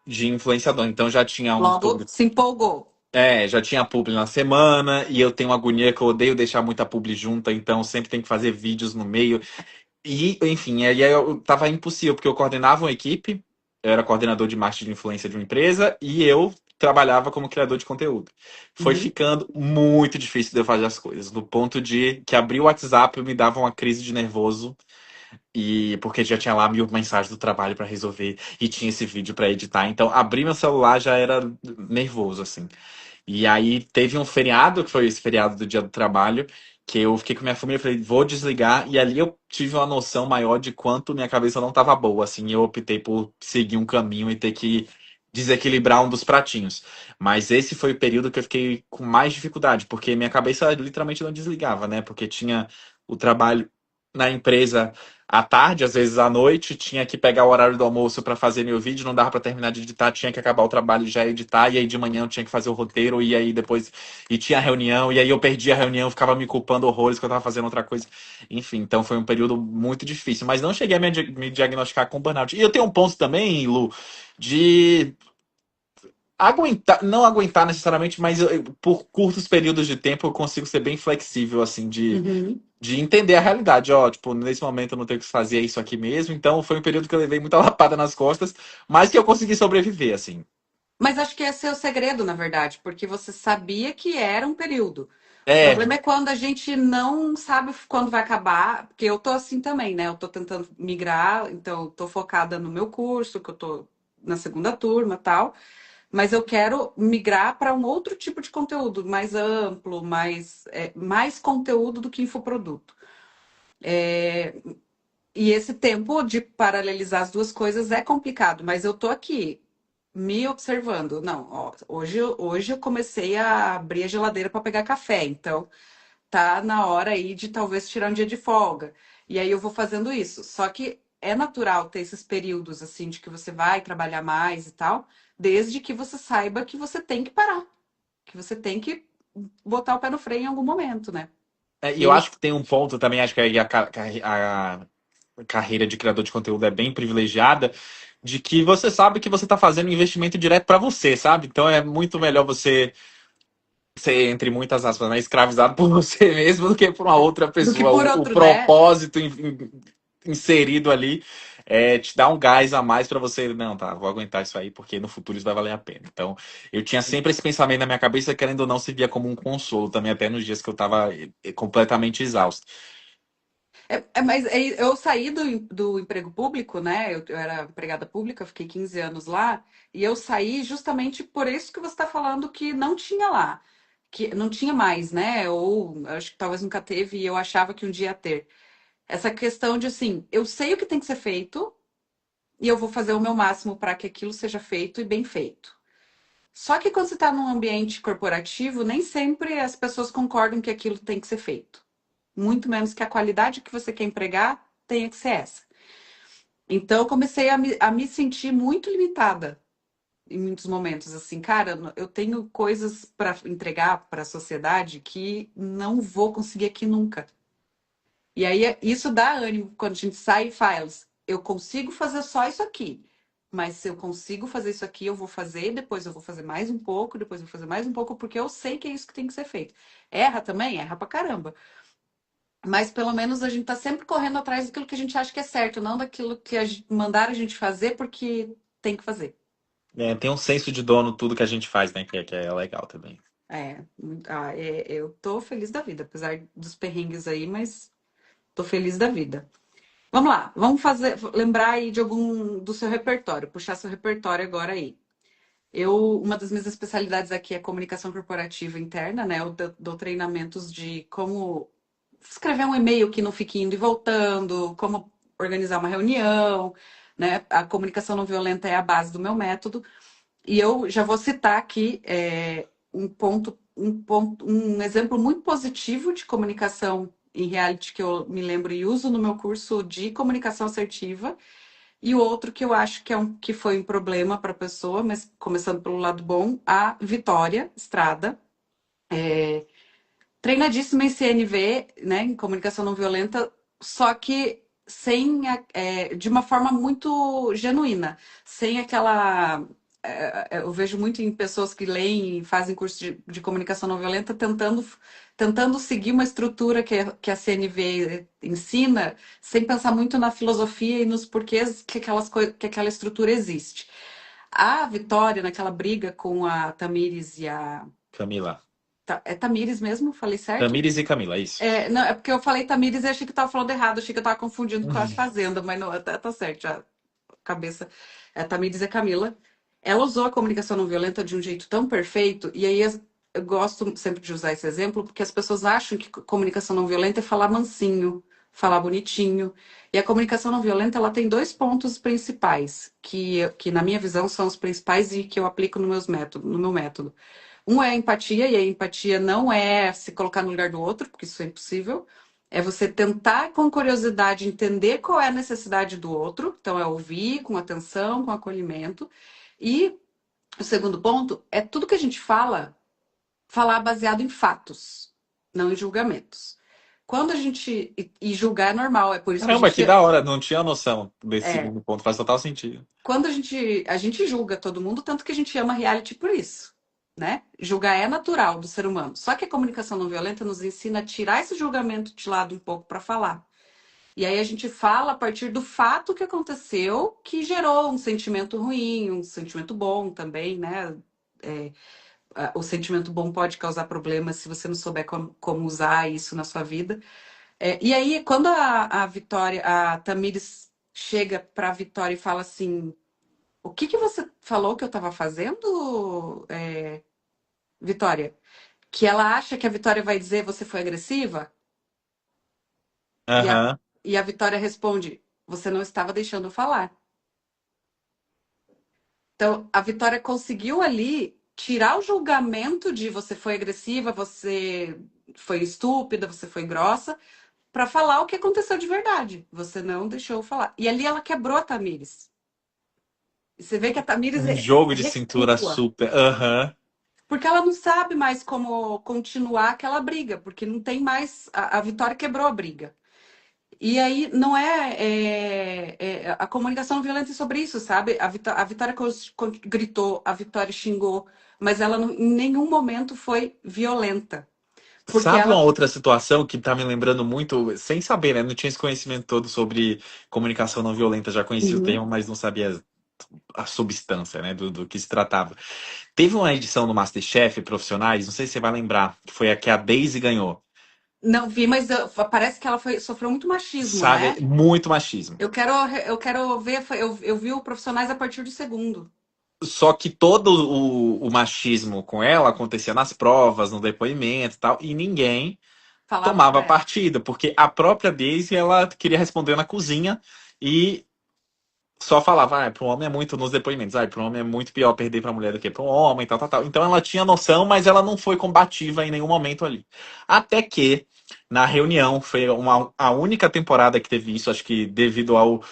S2: de influenciador. Então já tinha um
S1: Logo
S2: publi,
S1: se empolgou.
S2: já tinha publi na semana, e eu tenho uma agonia que eu odeio deixar muita publi junta, então sempre tem que fazer vídeos no meio. E, enfim, aí eu tava impossível, porque eu coordenava uma equipe, eu era coordenador de marketing de influência de uma empresa e eu trabalhava como criador de conteúdo. Foi
S1: Uhum.
S2: ficando muito difícil de eu fazer as coisas, no ponto de que abrir o WhatsApp me dava uma crise de nervoso e porque já tinha lá 1.000 mensagens do trabalho para resolver e tinha esse vídeo para editar. Então, abrir meu celular já era nervoso assim. E aí teve um feriado, que foi esse feriado do Dia do Trabalho, que eu fiquei com minha família, falei, vou desligar, e ali eu tive uma noção maior de quanto minha cabeça não estava boa, assim, eu optei por seguir um caminho e ter que desequilibrar um dos pratinhos. Mas esse foi o período que eu fiquei com mais dificuldade, porque minha cabeça literalmente não desligava, né? Porque tinha o trabalho. na empresa à tarde, às vezes à noite, tinha que pegar o horário do almoço para fazer meu vídeo, não dava para terminar de editar, tinha que acabar o trabalho e já editar, e aí de manhã eu tinha que fazer o roteiro, e aí depois e tinha reunião, e aí eu perdi a reunião, ficava me culpando horrores que eu tava fazendo outra coisa. Enfim, então foi um período muito difícil, mas não cheguei a me diagnosticar com burnout. E eu tenho um ponto também, Lu, de aguentar, não aguentar necessariamente, mas por curtos períodos de tempo eu consigo ser bem flexível, assim,
S1: Uhum.
S2: de entender a realidade. Ó, tipo, nesse momento eu não tenho que fazer isso aqui mesmo. Então foi um período que eu levei muita lapada nas costas, mas que eu consegui sobreviver, assim.
S1: Mas acho que esse é o segredo, na verdade, porque você sabia que era um período. O
S2: É,
S1: problema é quando a gente não sabe quando vai acabar, porque eu tô assim também, né? Eu tô tentando migrar, então eu tô focada no meu curso, que eu tô na segunda turma, e tal, mas eu quero migrar para um outro tipo de conteúdo, mais amplo, mais conteúdo do que infoproduto. E esse tempo de paralelizar as duas coisas é complicado, mas eu tô aqui me observando. Não, ó, hoje eu comecei a abrir a geladeira para pegar café, então tá na hora aí de talvez tirar um dia de folga. E aí eu vou fazendo isso. Só que é natural ter esses períodos assim de que você vai trabalhar mais e tal, desde que você saiba que você tem que parar, que você tem que botar o pé no freio em algum momento, né?
S2: e eu
S1: E
S2: acho que tem um ponto também, acho que aí a carreira de criador de conteúdo é bem privilegiada, de que você sabe que você está fazendo um investimento direto para você, sabe? Então é muito melhor você ser, entre muitas aspas, né, escravizado por você mesmo do que por uma outra
S1: do que
S2: pessoa.
S1: por
S2: O
S1: outro, né?
S2: propósito inserido ali te dá um gás a mais para você. Não, tá, vou aguentar isso aí porque no futuro isso vai valer a pena. Então, eu tinha sempre esse pensamento na minha cabeça, querendo ou não, se via como um consolo também, até nos dias que eu estava completamente exausto.
S1: Eu saí do emprego público, né? Eu era empregada pública, fiquei 15 anos lá, e eu saí justamente por isso que você está falando que não tinha lá, que não tinha mais, né? Ou acho que talvez nunca teve, e eu achava que um dia ia ter. Essa questão de assim, eu sei o que tem que ser feito, e eu vou fazer o meu máximo para que aquilo seja feito e bem feito. Só que quando você está num ambiente corporativo, nem sempre as pessoas concordam que aquilo tem que ser feito. Muito menos que a qualidade que você quer empregar tenha que ser essa. Então, eu comecei a me sentir muito limitada em muitos momentos. Assim, cara, eu tenho coisas para entregar para a sociedade que não vou conseguir aqui nunca. E aí, isso dá ânimo quando a gente sai e faz. Eu consigo fazer só isso aqui. Mas se eu consigo fazer isso aqui, eu vou fazer, depois eu vou fazer mais um pouco, depois eu vou fazer mais um pouco, porque eu sei que é isso que tem que ser feito. Erra também? Erra pra caramba. Mas pelo menos a gente tá sempre correndo atrás daquilo que a gente acha que é certo, não daquilo que mandaram a gente fazer porque tem que fazer.
S2: É, tem um senso de dono tudo que a gente faz, né? Que é legal também.
S1: Eu tô feliz da vida, apesar dos perrengues aí, mas tô feliz da vida. Vamos lá, vamos lembrar aí de algum do seu repertório, puxar seu repertório agora aí. Uma das minhas especialidades aqui é comunicação corporativa interna, né? Eu dou treinamentos de como escrever um e-mail que não fique indo e voltando, como organizar uma reunião, né? A comunicação não violenta é a base do meu método. E eu já vou citar aqui um exemplo muito positivo de comunicação em reality que eu me lembro e uso no meu curso de comunicação assertiva, e o outro que eu acho que foi um problema para a pessoa, mas começando pelo lado bom, a Vitória Estrada, treinadíssima em CNV, né, em comunicação não violenta, só que de uma forma muito genuína, sem aquela. Eu vejo muito em pessoas que leem e fazem curso de comunicação não violenta tentando seguir uma estrutura que a CNV ensina, sem pensar muito na filosofia e nos porquês que aquela estrutura existe. A Vitória, naquela briga com a Tamires e a.
S2: Camila.
S1: É Tamires mesmo? Falei certo?
S2: Tamires e Camila, é isso.
S1: Não, é porque eu falei Tamires e achei que eu tava falando errado, achei que eu tava confundindo com a Fazenda, mas não, tá certo, já, cabeça. Tamires e Camila. Ela usou a comunicação não violenta de um jeito tão perfeito, e aí eu gosto sempre de usar esse exemplo, porque as pessoas acham que comunicação não violenta é falar mansinho, falar bonitinho. E a comunicação não violenta, ela tem dois pontos principais, que na minha visão são os principais e que eu aplico no meu método. Um é a empatia, e a empatia não é se colocar no lugar do outro, porque isso é impossível. É você tentar, com curiosidade, entender qual é a necessidade do outro. Então, é ouvir com atenção, com acolhimento. E o segundo ponto é tudo que a gente fala, falar baseado em fatos, não em julgamentos. Quando a gente. E julgar é normal, é por isso que a
S2: Caramba,
S1: gente.
S2: que da hora, não tinha noção desse
S1: É,
S2: segundo ponto, faz total sentido.
S1: quando a gente julga todo mundo, tanto que a gente ama reality por isso, né? Julgar é natural do ser humano. Só que a comunicação não violenta nos ensina a tirar esse julgamento de lado um pouco para falar. E aí a gente fala a partir do fato que aconteceu, que gerou um sentimento ruim, um sentimento bom também, né? É, o sentimento bom pode causar problemas se você não souber como usar isso na sua vida. E aí, quando a Vitória, a Tamires chega para a Vitória e fala assim: o que que você falou que eu estava fazendo, Vitória? Que ela acha que a Vitória vai dizer você foi agressiva? E a,
S2: Aham.
S1: e a Vitória responde: você não estava deixando eu falar. Então, a Vitória conseguiu ali tirar o julgamento de você foi agressiva, você foi estúpida, você foi grossa, para falar o que aconteceu de verdade. Você não deixou eu falar. E ali ela quebrou a Tamires. E você vê que a Tamires
S2: Um jogo de cintura
S1: recua.
S2: super. Aham.
S1: Porque ela não sabe mais como continuar aquela briga, porque não tem mais. A Vitória quebrou a briga. E aí não a comunicação não violenta é sobre isso, sabe? A Vitória gritou, a Vitória xingou, mas ela em nenhum momento foi violenta. Porque
S2: Sabe uma
S1: ela.
S2: outra situação que tá me lembrando muito, sem saber, né? Não tinha esse conhecimento todo sobre comunicação não violenta, já conhecia o
S1: Uhum.
S2: termo, mas não sabia a substância, né, do que se tratava. Teve uma edição do MasterChef Profissionais, não sei se você vai lembrar, que foi a que a Daisy ganhou.
S1: Não vi, mas parece que ela sofreu muito machismo,
S2: Sabe?
S1: né?
S2: Muito machismo.
S1: Eu quero ver, eu vi o Profissionais a partir do segundo.
S2: Só que todo o machismo com ela acontecia nas provas, no depoimento e tal, e ninguém
S1: Falava
S2: tomava
S1: pra ela.
S2: partida, porque a própria Daisy, ela queria responder na cozinha e só falava, para um homem é muito nos depoimentos, para um homem é muito pior perder para mulher do que para um homem, tal, tal, tal. Então ela tinha noção, mas ela não foi combativa em nenhum momento ali. Até que na reunião foi a única temporada que teve isso, acho que devido ao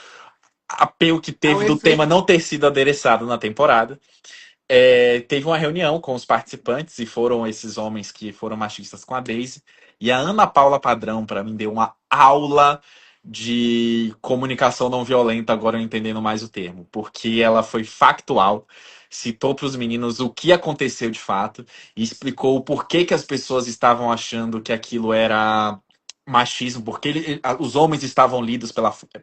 S2: apelo que
S1: Ao
S2: teve do tema
S1: efeito.
S2: não ter sido adereçado na temporada. Teve uma reunião com os participantes e foram esses homens que foram machistas com a Daisy. E a Ana Paula Padrão, para mim, deu uma aula de comunicação não violenta, agora eu entendendo mais o termo, porque ela foi factual, citou para os meninos o que aconteceu de fato e explicou o porquê que as pessoas estavam achando que aquilo era machismo, porque os homens estavam lidos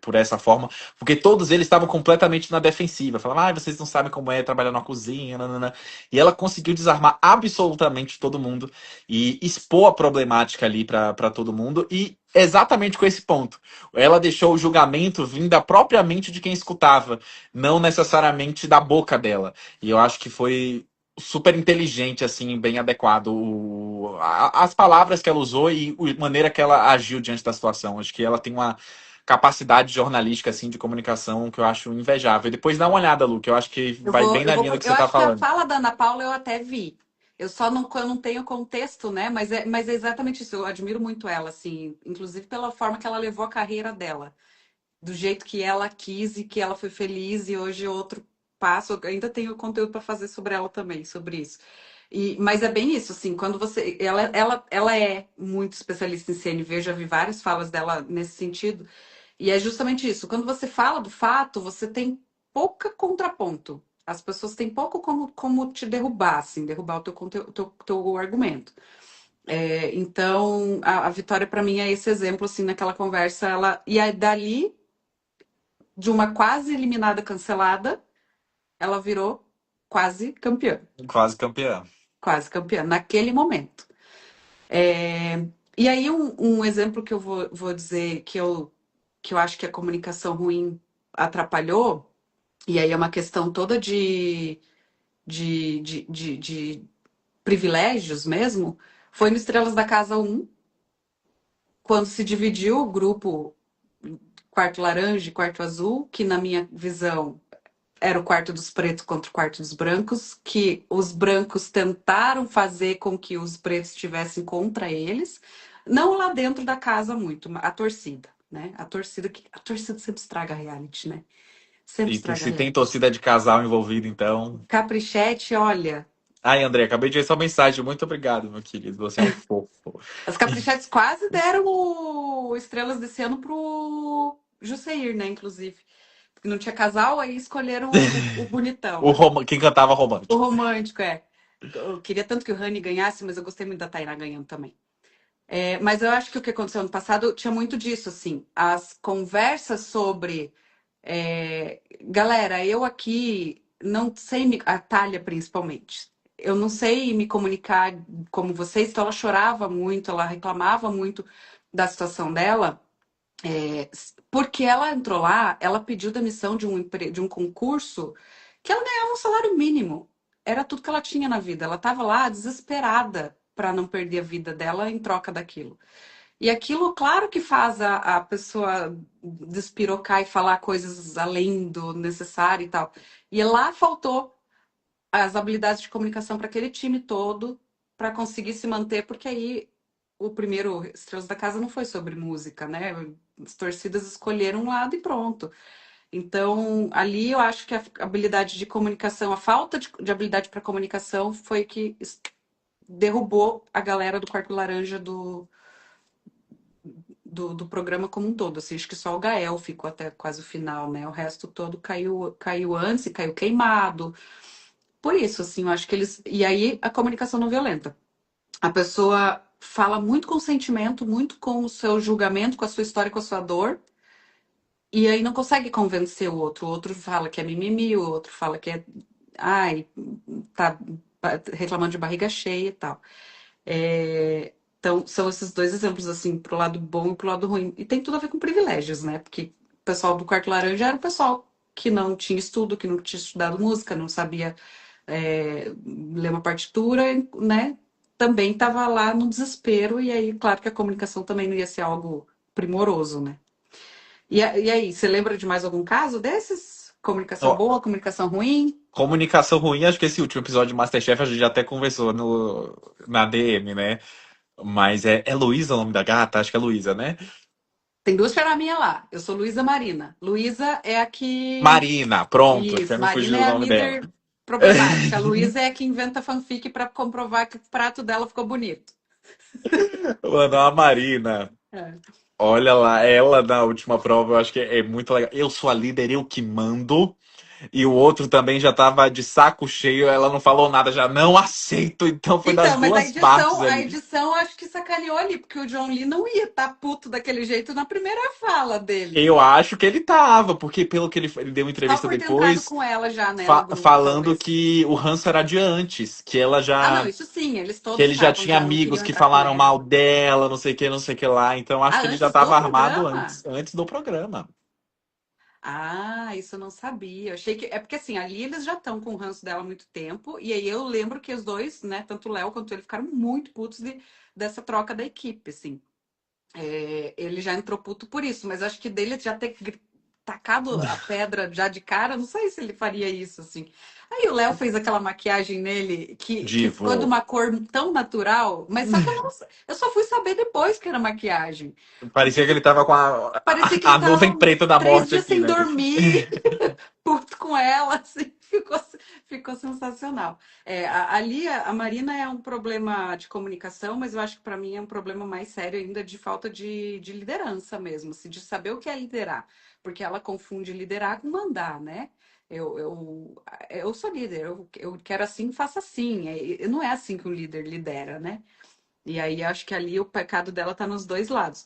S2: por essa forma, porque todos eles estavam completamente na defensiva. Falavam, vocês não sabem como é trabalhar na cozinha, nanana. E ela conseguiu desarmar absolutamente todo mundo e expor a problemática ali para todo mundo. E exatamente com esse ponto. Ela deixou o julgamento vindo da própria mente de quem escutava, não necessariamente da boca dela. E eu acho que foi super inteligente, assim, bem adequado as palavras que ela usou e a maneira que ela agiu diante da situação. Acho que ela tem uma capacidade jornalística, assim, de comunicação que eu acho invejável. E depois dá uma olhada, Lu, que eu acho que
S1: Eu
S2: vai
S1: vou,
S2: bem
S1: eu
S2: na
S1: vou,
S2: linha do que
S1: eu
S2: você tá
S1: acho que a
S2: falando.
S1: fala da Ana Paula eu até vi. Eu não tenho contexto, né? Mas é exatamente isso. Eu admiro muito ela, assim, inclusive pela forma que ela levou a carreira dela, do jeito que ela quis e que ela foi feliz, e hoje outro passo. Eu ainda tenho conteúdo para fazer sobre ela também, sobre isso. Mas é bem isso, assim, quando você. Ela é muito especialista em CNV, eu já vi várias falas dela nesse sentido. E é justamente isso. Quando você fala do fato, você tem pouca contraponto. As pessoas têm pouco como te derrubar, assim, derrubar o teu argumento. Então, a Vitória, para mim, é esse exemplo, assim, naquela conversa. E aí, dali, de uma quase eliminada cancelada, ela virou quase campeã.
S2: Quase campeã.
S1: Quase campeã, naquele momento. E aí, um exemplo que eu vou dizer que eu acho que a comunicação ruim atrapalhou. E aí é uma questão toda de privilégios mesmo. Foi no Estrelas da Casa um quando se dividiu o grupo quarto laranja e quarto azul, que na minha visão era o quarto dos pretos contra o quarto dos brancos, que os brancos tentaram fazer com que os pretos estivessem contra eles. Não lá dentro da casa muito, a torcida, né? A torcida sempre estraga reality, né? Sempre
S2: E
S1: estraga
S2: se tem
S1: reality.
S2: torcida de casal envolvida, então.
S1: Caprichete, olha,
S2: Ai, André, acabei de ver sua mensagem. Muito obrigado, meu querido. Você é um fofo.
S1: as Caprichetes quase deram o Estrelas desse ano pro Jusceir, né? Inclusive. Porque não tinha casal, aí escolheram o bonitão,
S2: Quem cantava
S1: o
S2: romântico.
S1: romântico, é. Eu queria tanto que o Rani ganhasse, mas eu gostei muito da Tainá ganhando também. É, mas eu acho que o que aconteceu ano passado tinha muito disso, assim. As conversas sobre. Galera, eu aqui não sei a Thalia principalmente. Eu não sei me comunicar como vocês, então ela chorava muito, ela reclamava muito da situação dela, porque ela entrou lá, ela pediu demissão de um concurso que ela ganhava um salário mínimo. Era tudo que ela tinha na vida. Ela estava lá desesperada para não perder a vida dela em troca daquilo. E aquilo, claro que faz a pessoa despirocar e falar coisas além do necessário e tal. E lá faltou as habilidades de comunicação para aquele time todo para conseguir se manter, porque aí o primeiro Estrelas da Casa não foi sobre música, né? As torcidas escolheram um lado e pronto. Então, ali eu acho que a habilidade de comunicação, a falta de habilidade para comunicação foi que derrubou a galera do Quarto Laranja do programa como um todo. Assim, acho que só o Gael ficou até quase o final, né? O resto todo caiu antes e caiu queimado. Por isso, assim, eu acho que eles. E aí, a comunicação não violenta. A pessoa fala muito com sentimento, muito com o seu julgamento, com a sua história, com a sua dor, e aí não consegue convencer o outro. O outro fala que é mimimi, o outro fala que é. Ai, tá reclamando de barriga cheia e tal. É, então, são esses dois exemplos, assim, pro lado bom e pro lado ruim. E tem tudo a ver com privilégios, né? Porque o pessoal do Quarto Laranja era o pessoal que não tinha estudo, que não tinha estudado música, não sabia ler uma partitura, né? Também estava lá no desespero, e aí, claro que a comunicação também não ia ser algo primoroso, né? E aí, você lembra de mais algum caso desses? Comunicação
S2: Ó,
S1: boa, comunicação ruim?
S2: comunicação ruim, acho que esse último episódio de MasterChef a gente já até conversou na DM, né? Mas é Luísa o nome da gata? Acho que é Luísa, né?
S1: Tem duas charaminhas lá. Eu sou Luísa Marina. Luísa é a que.
S2: Marina, pronto, até
S1: Isso,
S2: me
S1: Marina
S2: fugiu
S1: é
S2: o
S1: a
S2: nome dela.
S1: líder problemática. A Luísa é a que inventa fanfic para comprovar que o prato dela ficou bonito.
S2: Mano, a Marina.
S1: É.
S2: Olha lá, ela na última prova, eu acho que é muito legal. Eu sou a líder, eu que mando. E o outro também já tava de saco cheio, ela não falou nada, já não aceito. Então foi das
S1: Então, mas a
S2: duas partes
S1: edição, a
S2: ali.
S1: edição acho que sacaneou ali, porque o John Lee não ia estar puto daquele jeito na primeira fala dele.
S2: Eu acho que ele tava, porque pelo que ele deu uma
S1: Só
S2: entrevista
S1: por ter entrado
S2: depois,
S1: com ela já, né, no grupo,
S2: falando
S1: talvez.
S2: que o ranço era de antes, que ela
S1: Ah, não,
S2: já.
S1: isso sim, eles
S2: Que
S1: todos
S2: ele já
S1: estavam,
S2: tinha
S1: já não
S2: amigos
S1: queriam
S2: que
S1: entrar com
S2: falaram mal
S1: ela.
S2: dela, não sei o que lá. Então acho
S1: Ah,
S2: que ele já
S1: antes
S2: tava
S1: do
S2: armado
S1: programa?
S2: antes do programa.
S1: Ah, isso eu não sabia. Eu achei que. É porque assim, ali eles já estão com o ranço dela há muito tempo. E aí eu lembro que os dois, né, tanto o Léo quanto ele, ficaram muito putos dessa troca da equipe, assim. Ele já entrou puto por isso, mas acho que dele já ter tacado a pedra já de cara, não sei se ele faria isso, assim. Aí o Léo fez aquela maquiagem nele que ficou de
S2: Divo.
S1: uma cor tão natural, mas só que eu só fui saber depois que era maquiagem. Porque
S2: Parecia que ele tava com
S1: parecia que ele
S2: a
S1: tava
S2: nuvem preta da
S1: três
S2: morte
S1: dias
S2: aqui,
S1: sem
S2: né?
S1: dormir, puto com ela, assim, ficou sensacional. Ali a Marina é um problema de comunicação, mas eu acho que para mim é um problema mais sério ainda de falta de liderança mesmo, assim, de saber o que é liderar, porque ela confunde liderar com mandar, né? Eu sou líder, eu quero assim, faça assim. Não é assim que um líder lidera, né? E aí acho que ali o pecado dela tá nos dois lados.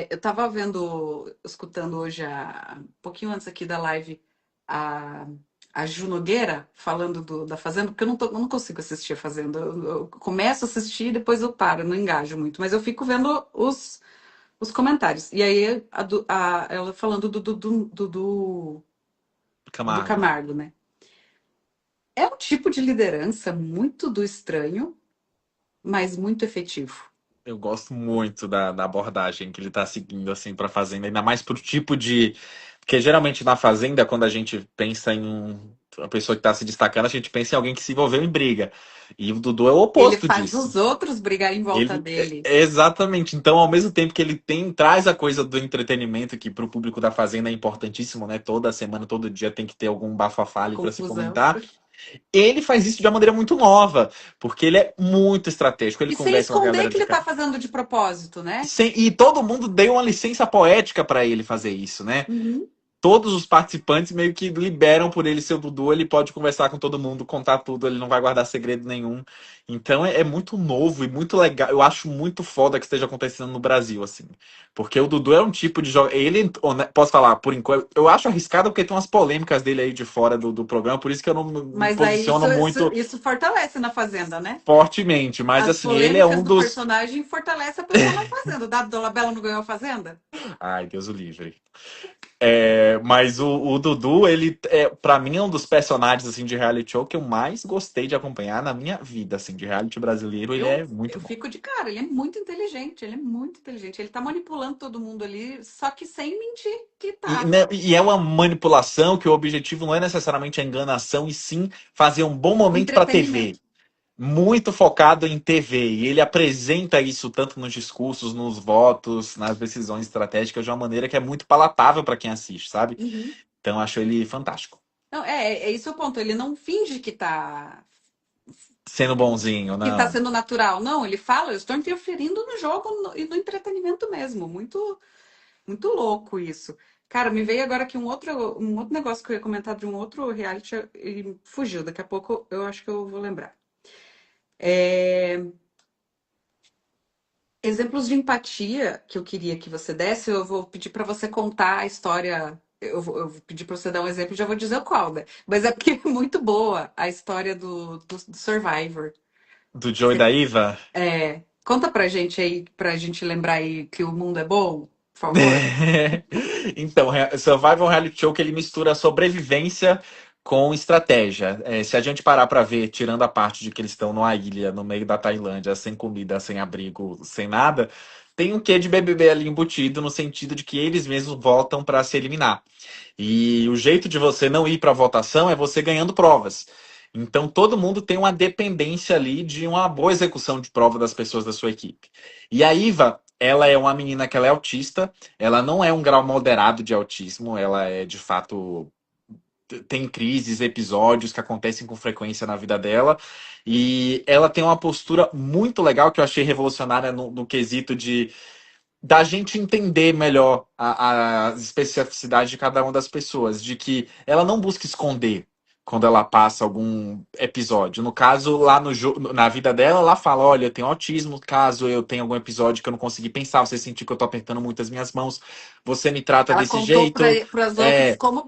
S1: Eu estava vendo, escutando hoje, um pouquinho antes aqui da live, a, a Ju Nogueira falando da Fazenda, porque eu não consigo assistir a Fazenda. Eu começo a assistir e depois eu paro, não engajo muito, mas eu fico vendo os comentários. E aí ela falando do
S2: Camargo.
S1: Camargo, né? É um tipo de liderança muito do estranho, mas muito efetivo.
S2: Eu gosto muito da abordagem que ele tá seguindo, assim, pra Fazenda, ainda mais pro tipo de. Porque geralmente na Fazenda, quando a gente pensa em a pessoa que está se destacando, a gente pensa em alguém que se envolveu em briga. E o Dudu é o
S1: Ele
S2: oposto
S1: faz
S2: disso.
S1: os outros brigar em volta dele.
S2: Exatamente. Então, ao mesmo tempo que ele traz a coisa do entretenimento, que para o público da Fazenda é importantíssimo, né? Toda semana, todo dia tem que ter algum bafafá ali para se
S1: Confusão.
S2: comentar. Ele faz isso de uma maneira muito nova, porque ele é muito estratégico. Ele
S1: E sem
S2: conversa com a
S1: esconder
S2: galera
S1: que
S2: de
S1: ele tá
S2: cá.
S1: fazendo de propósito, né?
S2: E todo mundo deu uma licença poética para ele fazer isso, né?
S1: Uhum.
S2: Todos os participantes meio que liberam por ele ser o Dudu, ele pode conversar com todo mundo, contar tudo, ele não vai guardar segredo nenhum. Então é muito novo e muito legal. Eu acho muito foda que esteja acontecendo no Brasil, assim. Porque o Dudu é um tipo de jogo. Ele, posso falar, por enquanto, eu acho arriscado porque tem umas polêmicas dele aí de fora do programa, por isso que eu não me
S1: Mas aí
S2: posiciono muito
S1: isso fortalece na Fazenda, né?
S2: fortemente. Mas
S1: As
S2: assim, ele é
S1: polêmicas
S2: um
S1: do
S2: dos.
S1: personagem fortalece a pessoa na Fazenda. Dado Dolabella não ganhou a Fazenda?
S2: Ai, Deus o livre. Mas o Dudu, ele para mim é um dos personagens assim de reality show que eu mais gostei de acompanhar na minha vida, assim, de reality brasileiro, ele é muito
S1: Eu
S2: bom.
S1: fico de cara, ele é muito inteligente, ele é muito inteligente. Ele tá manipulando todo mundo ali, só que sem mentir que
S2: E,
S1: tá.
S2: né, e é uma manipulação que o objetivo não é necessariamente a enganação, e sim fazer um bom
S1: O
S2: momento para TV.
S1: entretenimento.
S2: Muito focado em TV. E ele apresenta isso tanto nos discursos, nos votos, nas decisões estratégicas de uma maneira que é muito palatável para quem assiste, sabe?
S1: Uhum.
S2: Então eu acho ele fantástico.
S1: Não, é esse o ponto. Ele não finge
S2: Sendo bonzinho,
S1: que tá
S2: não.
S1: sendo natural. Não, ele fala, eu estou interferindo no jogo e no entretenimento mesmo. Muito louco isso. Cara, me veio agora aqui um outro negócio que eu ia comentar de um outro reality e fugiu. Daqui a pouco eu acho que eu vou lembrar. É, exemplos de empatia que eu queria que você desse, eu vou pedir para você contar a história. Eu vou pedir para você dar um exemplo, já vou dizer o qual, né? Mas é porque é muito boa a história do Survivor.
S2: Do Joe e da Iva.
S1: Conta pra gente aí, pra gente lembrar aí que o mundo é bom, por favor.
S2: Então, Survival Reality Show que ele mistura sobrevivência com estratégia. Se a gente parar para ver, tirando a parte de que eles estão numa ilha no meio da Tailândia, sem comida, sem abrigo, sem nada, tem um quê de BBB ali embutido no sentido de que eles mesmos votam para se eliminar. E o jeito de você não ir para a votação é você ganhando provas. Então todo mundo tem uma dependência ali de uma boa execução de prova das pessoas da sua equipe. E a Iva, ela é uma menina que ela é autista, ela não é um grau moderado de autismo, ela é de fato tem crises, episódios que acontecem com frequência na vida dela. E ela tem uma postura muito legal que eu achei revolucionária no quesito de da gente entender melhor as especificidades de cada uma das pessoas, de que ela não busca esconder quando ela passa algum episódio. No caso, lá na vida dela, ela fala: olha, eu tenho autismo, caso eu tenha algum episódio que eu não consegui pensar, você sentir que eu tô apertando muito as minhas mãos, você me trata
S1: Ela
S2: desse
S1: contou
S2: jeito.
S1: para as outras como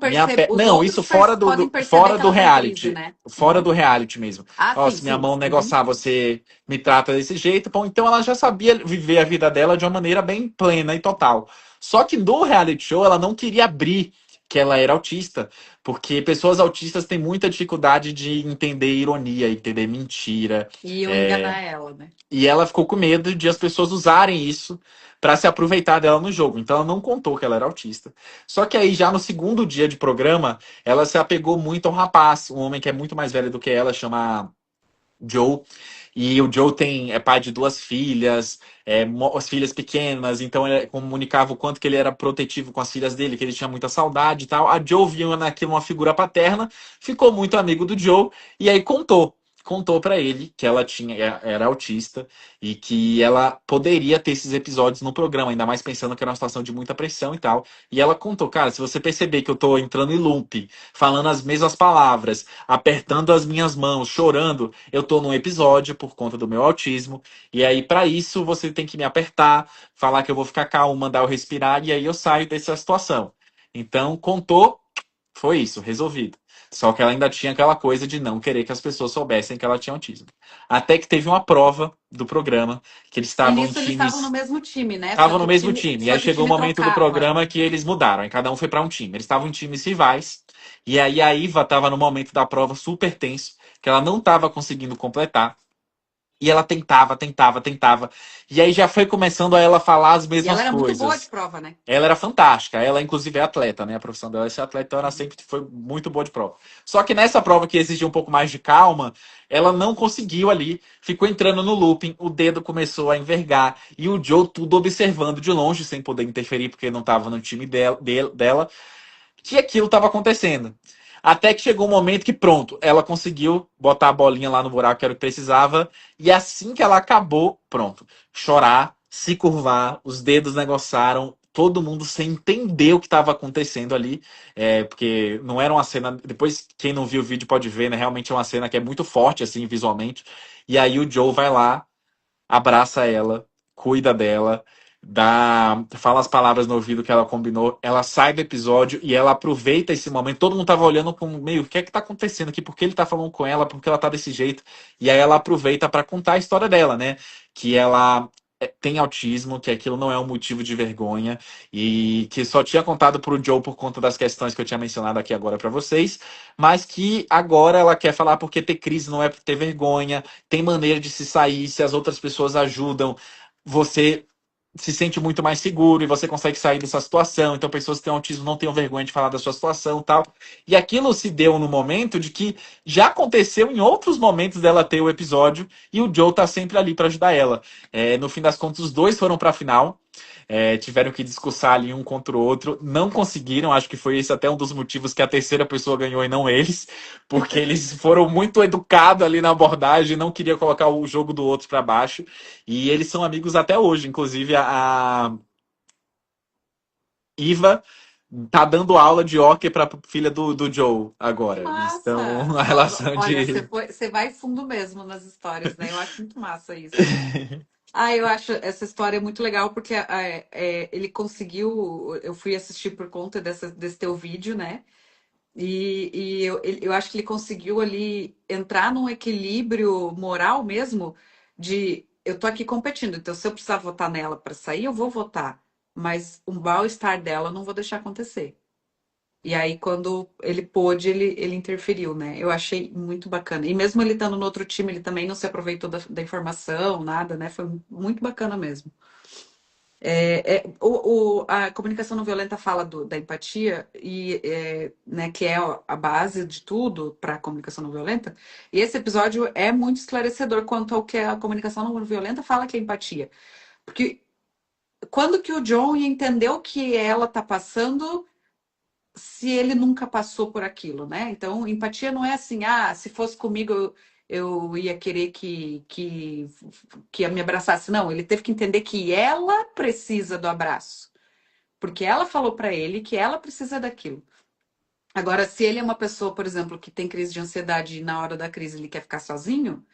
S1: os
S2: Não,
S1: outros
S2: isso fora
S1: podem perceber
S2: fora
S1: que
S2: do
S1: ela tem crise,
S2: reality.
S1: né?
S2: Fora
S1: Uhum.
S2: do reality mesmo.
S1: Ah,
S2: Ó,
S1: sim,
S2: se minha
S1: sim.
S2: mão
S1: Uhum.
S2: negociar, você me trata desse jeito. Bom, então ela já sabia viver a vida dela de uma maneira bem plena e total. Só que no reality show ela não queria abrir que ela era autista, porque pessoas autistas têm muita dificuldade de entender ironia, entender mentira.
S1: E eu
S2: É,
S1: enganar ela, né?
S2: e ela ficou com medo de as pessoas usarem isso para se aproveitar dela no jogo. Então ela não contou que ela era autista. Só que aí já no segundo dia de programa, ela se apegou muito ao rapaz, um homem que é muito mais velho do que ela, chama Joe. E o Joe é pai de duas filhas, as filhas pequenas, então ele comunicava o quanto que ele era protetivo com as filhas dele, que ele tinha muita saudade e tal. A Joe viu naquilo uma figura paterna, ficou muito amigo do Joe e aí contou para ele que ela era autista e que ela poderia ter esses episódios no programa, ainda mais pensando que era uma situação de muita pressão e tal. E ela contou, cara, se você perceber que eu tô entrando em loop, falando as mesmas palavras, apertando as minhas mãos, chorando, eu tô num episódio por conta do meu autismo. E aí, para isso, você tem que me apertar, falar que eu vou ficar calmo, mandar eu respirar, e aí eu saio dessa situação. Então, contou, foi isso, resolvido. Só que ela ainda tinha aquela coisa de não querer que as pessoas soubessem que ela tinha autismo. Até que teve uma prova do programa, que eles
S1: E
S2: estavam em
S1: nisso eles estavam no
S2: times.
S1: mesmo time, né?
S2: Estavam no mesmo time. E
S1: Só
S2: aí
S1: que o
S2: chegou o
S1: time
S2: momento do
S1: trocava.
S2: programa que eles mudaram. E cada um foi para um time. Eles estavam em times rivais. E aí a Iva estava no momento da prova super tenso, que ela não estava conseguindo completar. E ela tentava, tentava, tentava. E aí já foi começando a ela falar as
S1: E ela
S2: mesmas
S1: era muito boa de
S2: coisas.
S1: prova, né?
S2: Ela era fantástica. Ela, inclusive, é atleta, né? A profissão dela é ser atleta, então ela
S1: Uhum.
S2: sempre foi muito boa de prova. Só que nessa prova que exigia um pouco mais de calma, ela não conseguiu ali. Ficou entrando no looping, o dedo começou a envergar. E o Joe tudo observando de longe, sem poder interferir, porque não estava no time dela, que aquilo estava acontecendo. Até que chegou um momento que, pronto, ela conseguiu botar a bolinha lá no buraco que era o que precisava. E assim que ela acabou, pronto, chorar, se curvar, os dedos negociaram, todo mundo sem entender o que estava acontecendo ali. Porque não era uma cena. Depois, quem não viu o vídeo pode ver, né? Realmente é uma cena que é muito forte, assim, visualmente. E aí o Joe vai lá, abraça ela, cuida dela, fala as palavras no ouvido que ela combinou, ela sai do episódio e ela aproveita esse momento. Todo mundo tava olhando com meio, o que é que tá acontecendo aqui? Por que ele tá falando com ela? Por que ela tá desse jeito? E aí ela aproveita para contar a história dela, né? Que ela tem autismo, que aquilo não é um motivo de vergonha e que só tinha contado pro Joe por conta das questões que eu tinha mencionado aqui agora para vocês, mas que agora ela quer falar porque ter crise não é ter vergonha, tem maneira de se sair, se as outras pessoas ajudam, você se sente muito mais seguro e você consegue sair dessa situação. Então, pessoas que têm autismo não tenham vergonha de falar da sua situação e tal. E aquilo se deu no momento de que já aconteceu em outros momentos dela ter o episódio e o Joe tá sempre ali para ajudar ela. No fim das contas, os dois foram para a final. Tiveram que discursar ali um contra o outro, não conseguiram. Acho que foi esse até um dos motivos que a terceira pessoa ganhou e não eles, porque eles foram muito educados ali na abordagem, não queria colocar o jogo do outro para baixo. E eles são amigos até hoje. Inclusive, a Iva tá dando aula de hockey para filha do Joe
S1: Que
S2: agora. Então,
S1: massa!
S2: a relação
S1: Olha,
S2: de.
S1: você vai fundo mesmo nas histórias, né? Eu acho muito massa isso. Ah, eu acho essa história muito legal porque ele conseguiu. Eu fui assistir por conta desse teu vídeo, né? E eu acho que ele conseguiu ali entrar num equilíbrio moral mesmo de eu tô aqui competindo, então se eu precisar votar nela para sair, eu vou votar, mas o mal-estar dela eu não vou deixar acontecer. E aí, quando ele pôde, ele interferiu, né? Eu achei muito bacana. E mesmo ele estando no outro time, ele também não se aproveitou da informação, nada, né? Foi muito bacana mesmo. A comunicação não violenta fala da empatia e né, que é a base de tudo para a comunicação não violenta. E esse episódio é muito esclarecedor quanto ao que a comunicação não violenta fala que é empatia. Porque quando que o John ia entender o que ela está passando se ele nunca passou por aquilo, né? Então, empatia não é assim, se fosse comigo eu ia querer que me abraçasse. Não, ele teve que entender que ela precisa do abraço, porque ela falou para ele que ela precisa daquilo. Agora, se ele é uma pessoa, por exemplo, que tem crise de ansiedade e na hora da crise ele quer ficar sozinho,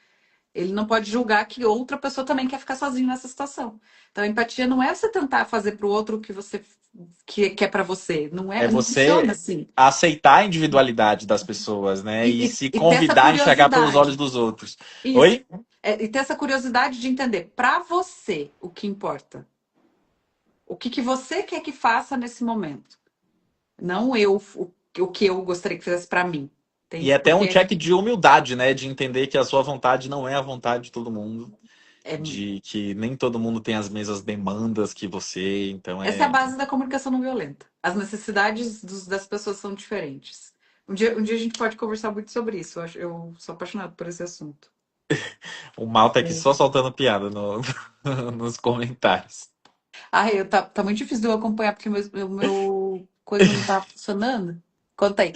S1: ele não pode julgar que outra pessoa também quer ficar sozinho nessa situação. Então, a empatia não é você tentar fazer para o outro o que você quer para você. Não
S2: É
S1: é, não funciona
S2: você
S1: assim.
S2: aceitar a individualidade das pessoas, né?
S1: E,
S2: E se
S1: e ter essa
S2: convidar a enxergar pelos olhos
S1: curiosidade.
S2: dos outros.
S1: Isso.
S2: Oi?
S1: E ter essa curiosidade de entender para você o que importa. O que você quer que faça nesse momento. Não o que eu gostaria que fizesse para mim.
S2: E
S1: Entende?
S2: é até um
S1: Porque
S2: check de humildade, né? De entender que a sua vontade não é a vontade de todo mundo.
S1: é,
S2: De que nem todo mundo tem as mesmas demandas que você. Então
S1: essa é a
S2: é.
S1: base da comunicação não violenta. As necessidades das pessoas são diferentes. Um dia a gente pode conversar muito sobre isso. Eu sou apaixonada por esse assunto.
S2: O mal tá aqui
S1: É.
S2: só soltando piada nos comentários.
S1: Ai, tá muito difícil de eu acompanhar porque o meu coisa não tá funcionando. Conta aí.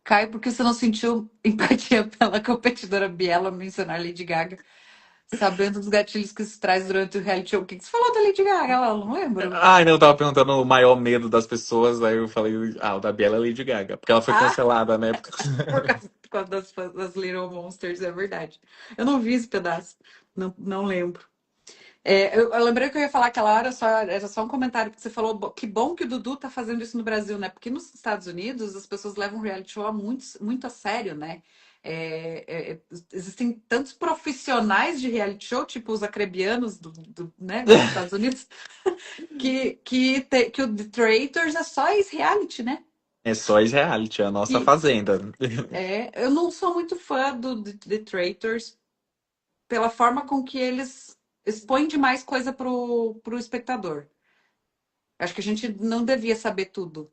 S1: Caio, porque você não sentiu empatia pela competidora Biela mencionar Lady Gaga, sabendo dos gatilhos que isso traz durante o reality show? O que que você falou da Lady Gaga? Eu não lembro.
S2: Ai, não, eu tava perguntando o maior medo das pessoas, aí eu falei, o da Biela é Lady Gaga, porque ela foi
S1: Ah,
S2: cancelada, né?
S1: por causa das Little Monsters, é verdade. Eu não vi esse pedaço. Não, não lembro. Eu lembrei que eu ia falar aquela hora, era só um comentário, porque você falou que bom que o Dudu tá fazendo isso no Brasil, né? Porque nos Estados Unidos as pessoas levam o reality show muito, muito a sério, né? Existem tantos profissionais de reality show, tipo os acrebianos né, dos Estados Unidos, que o The Traitors é só ex-reality, né?
S2: É só ex-reality, é a nossa
S1: Que,
S2: fazenda.
S1: eu não sou muito fã do The Traitors, pela forma com que eles expõem demais coisa pro espectador. Acho que a gente não devia saber tudo.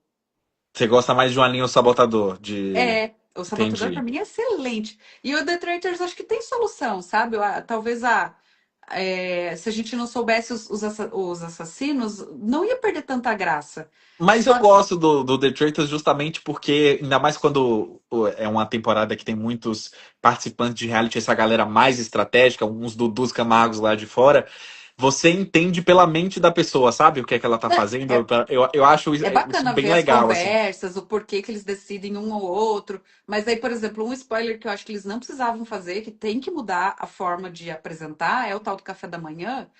S2: Você gosta mais de um Aninho Sabotador, de...
S1: É, o Sabotador para
S2: Entendi.
S1: mim é excelente. E o The Traitors acho que tem solução, sabe? Talvez se a gente não soubesse os assassinos, não ia perder tanta graça.
S2: Mas eu
S1: Só
S2: gosto do The Traitors justamente porque, ainda mais quando é uma temporada que tem muitos participantes de reality, essa galera mais estratégica, uns Dudus Camargos lá de fora, você entende pela mente da pessoa, sabe? O que é que ela tá fazendo.
S1: é,
S2: Eu acho
S1: é
S2: isso
S1: bacana
S2: bem
S1: ver as
S2: legal, assim.
S1: conversas, o porquê que eles decidem um ou outro. Mas aí, por exemplo, um spoiler que eu acho que eles não precisavam fazer, que tem que mudar a forma de apresentar, é o tal do café da manhã,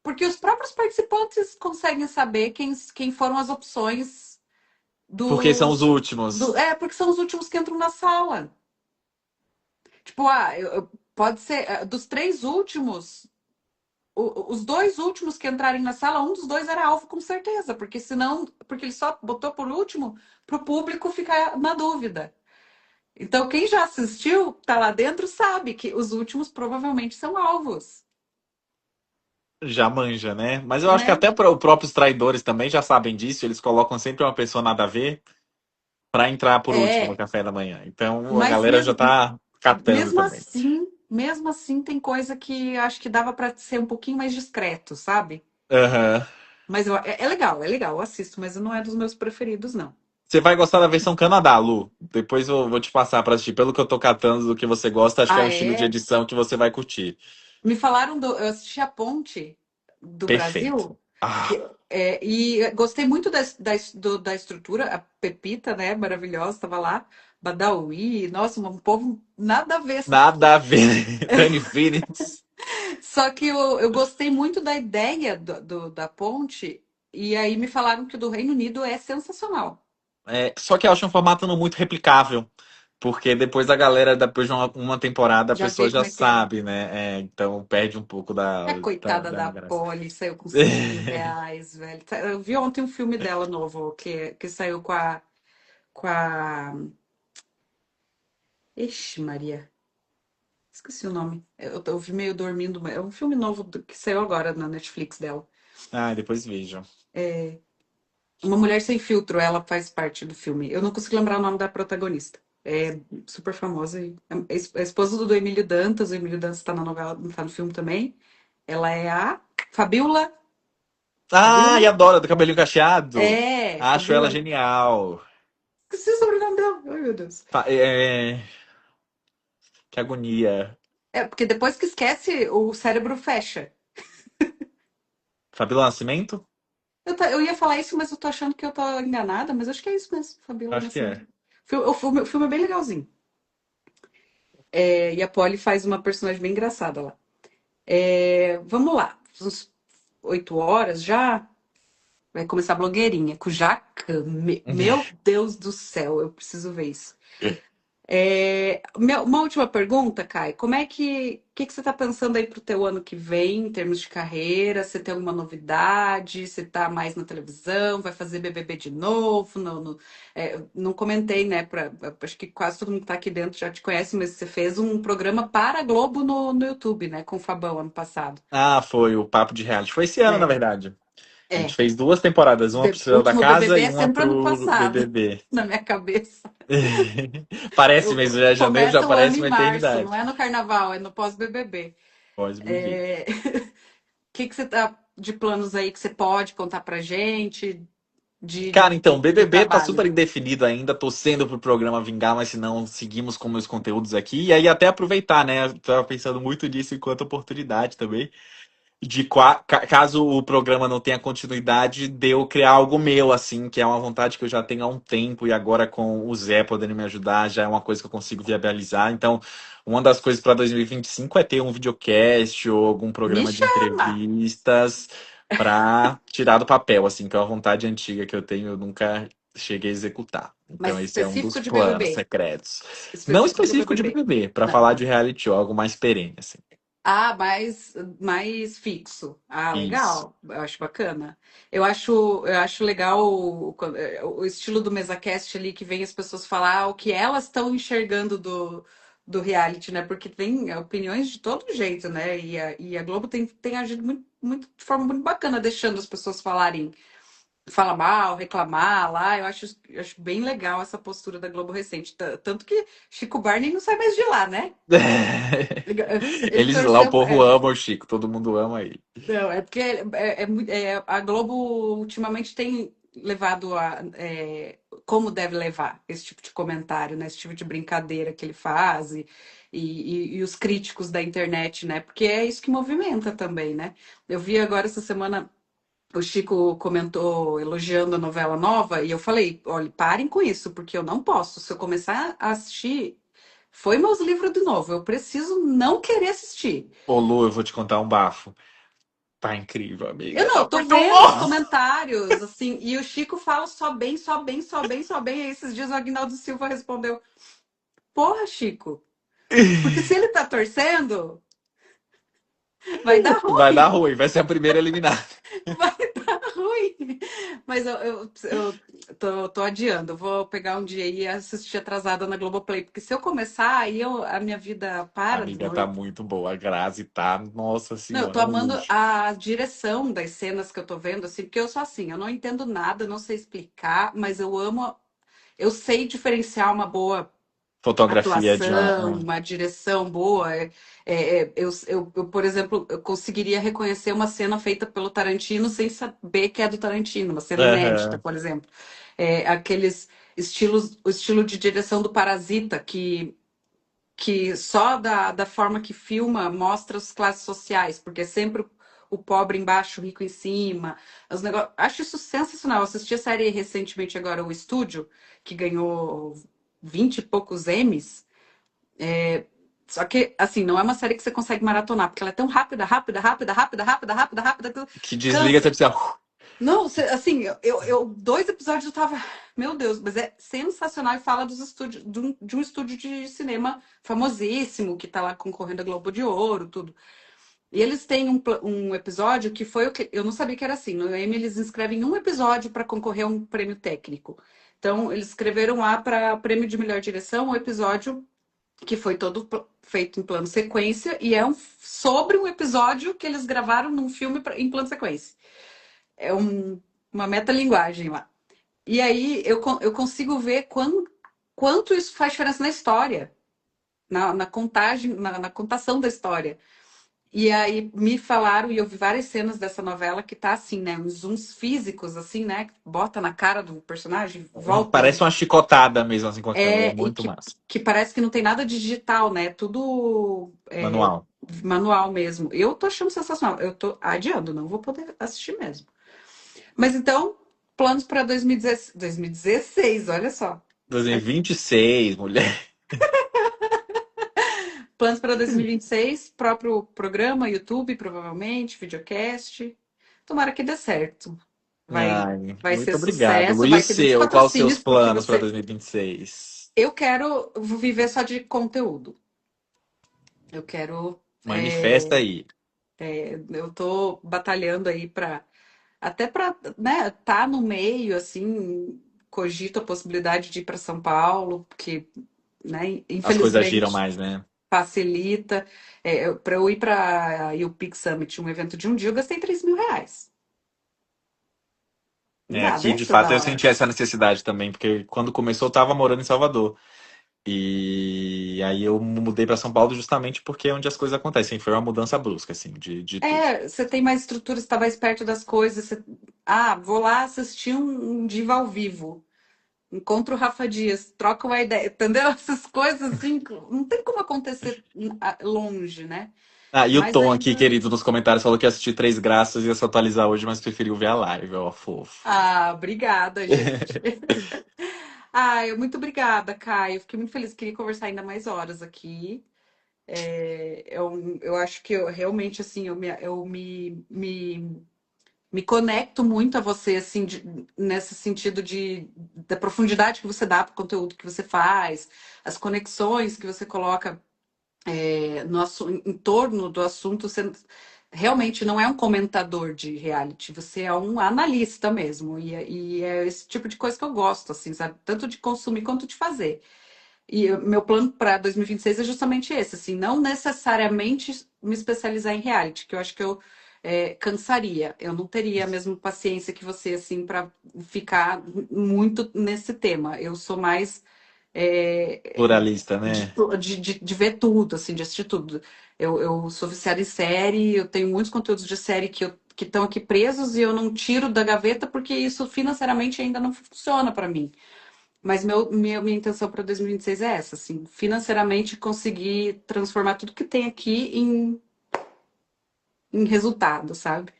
S1: porque os próprios participantes conseguem saber quem foram as opções
S2: Porque são os
S1: dos.
S2: últimos.
S1: Porque são os últimos que entram na sala. Tipo, pode ser, dos três últimos, os dois últimos que entrarem na sala, um dos dois era alvo com certeza, porque senão, porque ele só botou por último para o público ficar na dúvida. Então, quem já assistiu, tá lá dentro, sabe que os últimos provavelmente são alvos,
S2: Já manja, né? Mas eu acho que
S1: né?
S2: até os próprios traidores também já sabem disso, eles colocam sempre uma pessoa nada a ver pra entrar por último no
S1: É,
S2: café da manhã. Então a
S1: mas
S2: galera já tá catando também.
S1: mesmo assim tem coisa que acho que dava para ser um pouquinho mais discreto, sabe?
S2: Aham.
S1: Mas é legal, eu assisto, mas não é dos meus preferidos, não.
S2: Você vai gostar da versão Canadá, Lu. Depois eu vou te passar pra assistir. Pelo que eu tô catando do que você gosta, acho que é
S1: Ah,
S2: um estilo de
S1: é?
S2: edição que você vai curtir.
S1: Me falaram eu assisti a Ponte do
S2: Perfeito.
S1: Brasil,
S2: Ah,
S1: e gostei muito da estrutura, a Pepita, né, maravilhosa, estava lá, Badawi, nossa, um povo nada a ver.
S2: nada a ver. Dani Phoenix.
S1: Só que eu gostei muito da ideia da Ponte, e aí me falaram que o do Reino Unido é sensacional.
S2: É, só que eu acho um formato não muito replicável. Porque depois a galera, depois de uma temporada, a
S1: Já vê
S2: pessoa já
S1: como é que é.
S2: sabe, né? É, então perde um pouco
S1: A coitada
S2: da
S1: da
S2: graça.
S1: Polly saiu com R$ 100 mil, velho. Eu vi ontem um filme dela novo, que saiu com a. Ixi, Maria. Esqueci o nome. Eu vi meio dormindo. É um filme novo que saiu agora na Netflix dela.
S2: Ah, depois vejo.
S1: Uma Mulher Sem Filtro, ela faz parte do filme. Eu não consigo lembrar o nome da protagonista. É super famosa. É a esposa do Emílio Dantas. O Emílio Dantas tá na novela, tá no filme também. Ela é a Fabiola.
S2: Ah, e
S1: Fabiola?
S2: a Dora do cabelinho cacheado.
S1: É,
S2: Acho ela
S1: Fabiola.
S2: genial.
S1: Esqueci o sobrenome dela. Ai, meu Deus.
S2: Que agonia.
S1: É, porque depois que esquece, o cérebro fecha.
S2: Fabíola Nascimento?
S1: Eu ia falar isso, mas eu tô achando que eu tô enganada, mas acho que é isso mesmo, Fabiola
S2: Acho que é.
S1: Nascimento. O filme é bem legalzinho. E a Polly faz uma personagem bem engraçada lá. Vamos lá, uns 8 horas já. Vai começar a blogueirinha com Jacan. Meu Deus do céu, eu preciso ver isso. Uma última pergunta, Kai. Como é que você está pensando aí para o teu ano que vem, em termos de carreira? Você tem alguma novidade? Você está mais na televisão? Vai fazer BBB de novo? Não comentei, né? Acho que quase todo mundo que está aqui dentro já te conhece, mas você fez um programa para a Globo no YouTube, né? Com o Fabão ano passado.
S2: Ah, foi o Papo de Reality. Foi esse ano, na
S1: É,
S2: verdade. A gente
S1: é.
S2: fez duas temporadas, uma pro
S1: O
S2: Estrela da
S1: último
S2: Casa
S1: BBB
S2: e
S1: é
S2: uma
S1: sempre ano
S2: pro
S1: passado,
S2: BBB.
S1: na minha cabeça.
S2: Parece mesmo, já é janeiro, já
S1: Começa o ano
S2: parece
S1: em
S2: uma
S1: março, não
S2: eternidade.
S1: é no carnaval, é no pós-BBB.
S2: Pós-BBB.
S1: É... O que você tá de planos aí que você pode contar pra gente
S2: Cara, então,
S1: de
S2: BBB tá super
S1: trabalho?
S2: indefinido ainda, torcendo pro programa vingar, mas se não, seguimos com meus conteúdos aqui. E aí até aproveitar, né? Eu tava pensando muito nisso enquanto oportunidade também. Caso o programa não tenha continuidade, de eu criar algo meu, assim, que é uma vontade que eu já tenho há um tempo, e agora com o Zé podendo me ajudar, já é uma coisa que eu consigo viabilizar. Então, uma das coisas para 2025 é ter um videocast ou algum
S1: Me
S2: programa de
S1: chama!
S2: entrevistas para tirar do papel, assim, que é uma vontade antiga que eu tenho, eu nunca cheguei a executar.
S1: Mas
S2: Então, esse é um dos
S1: específico de
S2: planos
S1: BBB.
S2: secretos. Não
S1: Específico do
S2: específico de
S1: BBB.
S2: BBB, para
S1: Não.
S2: falar de reality show, algo mais perene, assim.
S1: Ah, mais fixo. Ah,
S2: Isso.
S1: legal. Eu acho bacana. Eu acho legal o estilo do MesaCast ali, que vem as pessoas falar o que elas estão enxergando do reality, né? Porque tem opiniões de todo jeito, né? E a Globo tem agido de forma muito bacana, deixando as pessoas falar mal, reclamar lá. Eu acho bem legal essa postura da Globo recente. Tanto que Chico Barney não sai mais de lá, né? Ele
S2: Eles lá, o
S1: torceu.
S2: povo ama o Chico, todo mundo ama ele.
S1: Não, é porque a Globo ultimamente tem levado como deve levar esse tipo de comentário, né? Esse tipo de brincadeira que ele faz e os críticos da internet, né? Porque é isso que movimenta também, né? Eu vi agora essa semana o Chico comentou elogiando a novela nova e eu falei, olha, parem com isso, porque eu não posso. Se eu começar a assistir, foi meus livros de novo. Eu preciso não querer assistir.
S2: Ô, Lu, eu vou te contar um bafo. Tá incrível,
S1: Eu
S2: amiga.
S1: não,
S2: Tá
S1: eu tô
S2: muito
S1: vendo os
S2: bom.
S1: comentários, assim, e o Chico fala só bem, só bem, só bem, só bem. Aí esses dias o Agnaldo Silva respondeu: Porra, Chico, porque se ele tá torcendo, vai dar
S2: Vai dar
S1: ruim,
S2: ruim, vai ser a primeira eliminada.
S1: vai dar ruim. Mas eu tô adiando, eu vou pegar um dia e assistir atrasada na Globoplay, porque se eu começar, aí a minha vida para de
S2: Amiga, tá
S1: noite.
S2: muito boa. A Grazi tá, nossa
S1: Não, eu tô
S2: senhora, um
S1: amando
S2: luxo.
S1: a direção das cenas que eu tô vendo, assim, porque eu sou assim, eu não entendo nada, eu não sei explicar, mas eu amo. Eu sei diferenciar uma boa
S2: Fotografia de
S1: atuação,
S2: uma.
S1: uma direção boa. Por exemplo, eu conseguiria reconhecer uma cena feita pelo Tarantino sem saber que é do Tarantino, uma cena inédita,
S2: Aham.
S1: por exemplo. Aqueles estilos, o estilo de direção do Parasita, que só da forma que filma mostra as classes sociais, porque é sempre o pobre embaixo, o rico em cima. Os negócios. Acho isso sensacional. Eu assisti a série recentemente agora, O Estúdio, que ganhou 20 e poucos Emmys. Só que, assim, não é uma série que você consegue maratonar, porque ela é tão rápida, rápida, rápida, rápida, rápida, rápida, rápida, que
S2: Que desliga, você
S1: cansa.
S2: precisa.
S1: Não, assim, dois episódios eu tava. Meu Deus, mas é sensacional e fala dos estúdios, de um estúdio de cinema famosíssimo, que tá lá concorrendo a Globo de Ouro, tudo. E eles têm um episódio que foi o que. Eu não sabia que era assim. No Emmy, eles inscrevem um episódio para concorrer a um prêmio técnico. Então, eles escreveram lá para prêmio de melhor direção um episódio que foi todo feito em plano sequência e sobre um episódio que eles gravaram num filme em plano sequência. É uma metalinguagem lá. E aí eu consigo ver quanto isso faz diferença na história, na contagem, na contação da história. E aí me falaram, e eu vi várias cenas dessa novela que tá assim, né? Uns zooms físicos, assim, né? Bota na cara do personagem, volta.
S2: Parece uma chicotada mesmo, assim, com a câmera. É
S1: E
S2: muito massa.
S1: que parece que não tem nada digital, né? Tudo
S2: Manual.
S1: manual mesmo. Eu tô achando sensacional. Eu tô adiando, não vou poder assistir mesmo. Mas então, planos para 2016, 2016, olha só.
S2: 2026, mulher.
S1: Planos para 2026, próprio programa, YouTube, provavelmente, videocast. Tomara que dê certo. Vai,
S2: Ai,
S1: vai ser
S2: muito obrigado, Lu.
S1: sucesso,
S2: E o
S1: vai ter muitos
S2: seu? Quais os seus
S1: patrocínios, porque
S2: planos para
S1: você.
S2: 2026?
S1: Eu quero viver só de conteúdo. Eu quero.
S2: Manifesta aí.
S1: Eu tô batalhando aí para até para, né, tá no meio assim, cogito a possibilidade de ir para São Paulo, porque, né,
S2: As coisas giram
S1: infelizmente
S2: mais, né?
S1: facilita. Para eu ir para o Peak Summit, um evento de um dia, eu gastei R$ 3.000.
S2: É,
S1: Nada,
S2: aqui
S1: é
S2: de
S1: toda
S2: fato eu
S1: hora.
S2: senti essa necessidade também, porque quando começou eu tava morando em Salvador. E aí eu mudei para São Paulo justamente porque é onde as coisas acontecem. Foi uma mudança brusca, assim, de tudo.
S1: Você tem mais estrutura, você tá mais perto das coisas. Vou lá assistir um Diva ao vivo. Encontro o Rafa Dias, troca uma ideia, entendeu? Essas coisas assim, não tem como acontecer longe, né?
S2: Ah, e o
S1: Mas
S2: Tom aqui,
S1: ainda.
S2: querido, nos comentários falou que ia assistir Três Graças e ia se atualizar hoje, mas preferiu ver a live, ó, fofo.
S1: Obrigada, gente. Muito obrigada, Caio. Fiquei muito feliz. Queria conversar ainda mais horas aqui. Eu acho que eu realmente, assim, me conecto muito a você, assim, nesse sentido da profundidade que você dá para o conteúdo que você faz, as conexões que você coloca em torno do assunto. Você realmente não é um comentador de reality, você é um analista mesmo. E é esse tipo de coisa que eu gosto, assim, sabe? Tanto de consumir quanto de fazer. E meu plano para 2026 é justamente esse, assim, não necessariamente me especializar em reality, que eu acho que eu cansaria. Eu não teria a mesma paciência que você, assim, para ficar muito nesse tema. Eu sou mais
S2: Pluralista,
S1: de,
S2: né?
S1: de ver tudo, assim, de assistir tudo. Eu sou viciada em série, eu tenho muitos conteúdos de série que estão aqui presos e eu não tiro da gaveta porque isso financeiramente ainda não funciona para mim. Mas minha intenção para 2026 é essa, assim, financeiramente conseguir transformar tudo que tem aqui em resultado, sabe?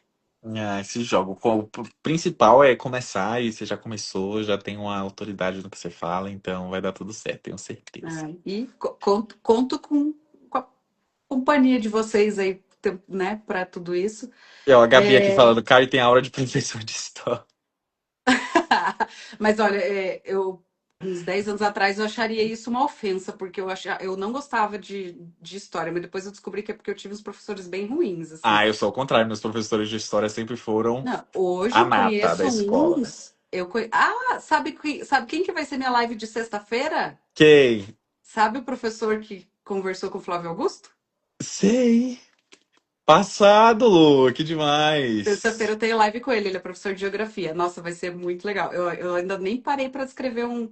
S2: Ah, esse jogo. O principal é começar, e você já começou, já tem uma autoridade no que você fala, então vai dar tudo certo, tenho certeza.
S1: E conto com a companhia de vocês aí, né, para tudo isso.
S2: E ó, a Gabi aqui falando, Caio tem aura de professor de história.
S1: Mas olha, uns 10 anos atrás eu acharia isso uma ofensa, porque eu não gostava de história, mas depois eu descobri que é porque eu tive uns professores bem ruins, assim.
S2: Ah, eu sou o contrário, meus professores de história sempre foram
S1: Não, hoje
S2: a
S1: eu
S2: nata da
S1: conheço
S2: escola.
S1: uns. Sabe quem que vai ser minha live de sexta-feira?
S2: Ok,
S1: Sabe o professor que conversou com o Flávio Augusto?
S2: sei. Passado, Lu, que
S1: Terça-feira
S2: demais.
S1: eu tenho live com ele, ele é professor de geografia. Nossa, vai ser muito legal. Eu ainda nem parei para escrever um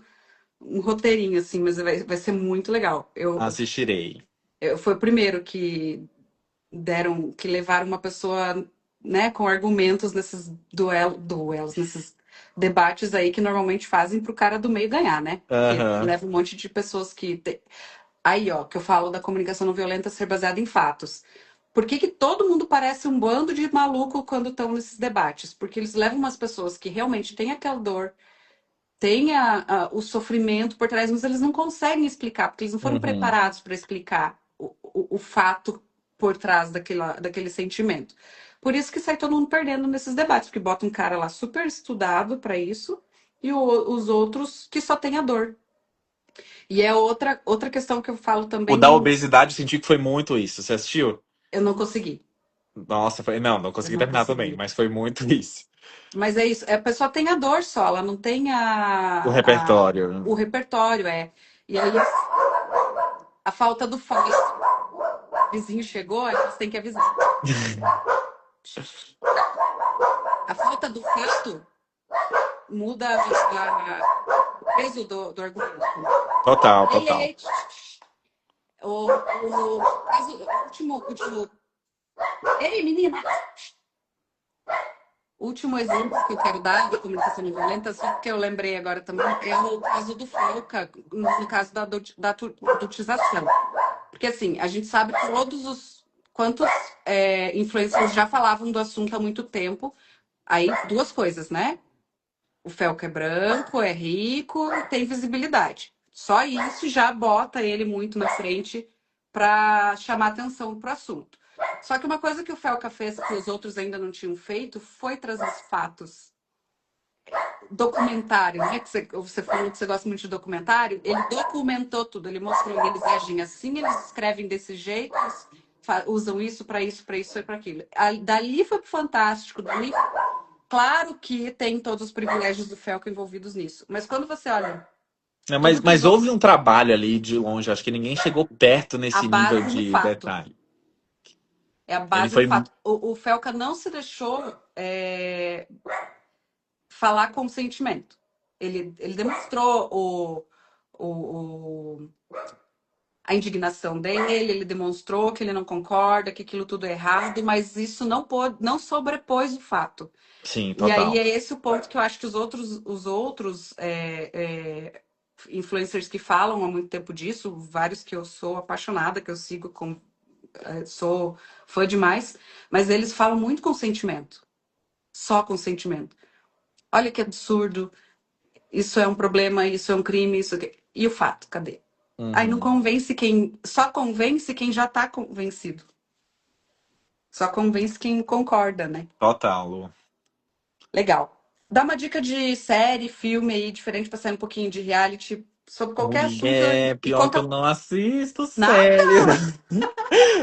S1: roteirinho, assim, mas vai ser muito legal.
S2: Assistirei.
S1: Foi o primeiro que levaram uma pessoa, né, com argumentos nesses duelos, nesses debates aí que normalmente fazem para o cara do meio ganhar, né? Porque
S2: Aham.
S1: leva um monte de pessoas Aí, ó, que eu falo da comunicação não violenta ser baseada em fatos. Por que que todo mundo parece um bando de maluco quando estão nesses debates? Porque eles levam umas pessoas que realmente têm aquela dor, têm o sofrimento por trás, mas eles não conseguem explicar, porque eles não foram
S2: Uhum.
S1: preparados para explicar o fato por trás daquele sentimento. Por isso que sai todo mundo perdendo nesses debates, porque bota um cara lá super estudado para isso e os outros que só têm a dor. E é outra questão que eu falo
S2: O da
S1: também,
S2: obesidade, senti que foi muito isso. Você assistiu?
S1: eu não consegui.
S2: Nossa, foi... não
S1: Eu
S2: consegui
S1: não
S2: terminar também,
S1: consegui.
S2: mas foi muito isso.
S1: Mas é isso, a pessoa tem a dor só, ela não tem
S2: O repertório.
S1: o repertório, E aí a falta do foco. O vizinho chegou, aí você tem que avisar. A falta do fato muda o peso do argumento.
S2: Total,
S1: Ei, ei,
S2: total.
S1: ei. O último. Ei, menina! O último exemplo que eu quero dar de comunicação não violenta, só porque eu lembrei agora também, é o caso do Foca, no caso da adultização. Porque assim, a gente sabe todos os quantos influencers já falavam do assunto há muito tempo. Aí, duas coisas, né? O Felca é branco, é rico, tem visibilidade. Só isso já bota ele muito na frente para chamar atenção para o assunto. Só que uma coisa que o Felca fez que os outros ainda não tinham feito foi trazer os fatos. Documentário, né? Que você falou que você gosta muito de documentário. Ele documentou tudo, ele mostrou eles agem assim, eles escrevem desse jeito, eles usam isso, para isso e para aquilo. Dali foi pro Fantástico, dali claro que tem todos os privilégios do Felca envolvidos nisso. Mas quando você olha
S2: É,
S1: tudo que os
S2: mas houve
S1: outros.
S2: um trabalho ali de longe, acho que ninguém chegou perto
S1: A
S2: nesse nível
S1: base no
S2: de
S1: fato.
S2: detalhe.
S1: É a
S2: Ele
S1: base no
S2: foi.
S1: fato. O Felca não se deixou falar com sentimento. Ele demonstrou o, a indignação dele, ele demonstrou que ele não concorda, que aquilo tudo é errado, mas isso não sobrepôs o fato.
S2: Sim,
S1: E aí
S2: total.
S1: é esse o ponto que eu acho que os outros influencers que falam há muito tempo disso, vários que eu sou apaixonada, que eu sigo, sou fã demais, mas eles falam muito com sentimento, só com sentimento. Olha que absurdo, isso é um problema, isso é um crime, isso aqui. E o fato, cadê? Aí não
S2: Uhum.
S1: convence só convence quem já está convencido. Só convence quem concorda, né?
S2: Total, Lu.
S1: Legal. Dá uma dica de série, filme aí, diferente pra sair um pouquinho de reality. sobre qualquer assunto.
S2: Mulher,
S1: E
S2: pior que eu
S1: conta
S2: não assisto,
S1: nada.
S2: sério.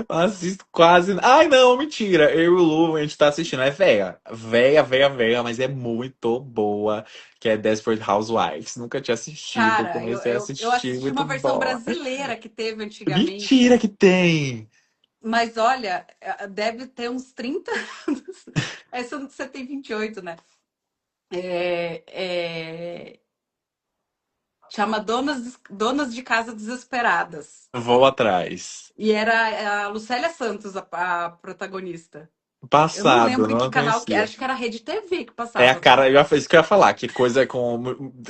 S2: Não assisto quase. Ai, não, mentira. Eu e o Lu, a gente tá assistindo. É velha. Velha, velha, velha, mas é muito boa. Que é Desperate Housewives. Nunca tinha assistido.
S1: Cara,
S2: Comecei a
S1: eu
S2: assistir,
S1: assisti
S2: muito
S1: uma versão
S2: boa.
S1: brasileira que teve
S2: Mentira
S1: antigamente,
S2: que tem!
S1: mas olha, deve ter uns 30 anos. Essa você tem 28, né? É, é, chama Donas de Casa Desesperadas.
S2: Vou atrás.
S1: E era a Lucélia Santos, a protagonista. Eu não
S2: Passado,
S1: lembro em que
S2: não
S1: canal que era,
S2: conhecia.
S1: acho que era a Rede TV que
S2: É a
S1: passava.
S2: cara, isso que eu ia falar, que coisa com.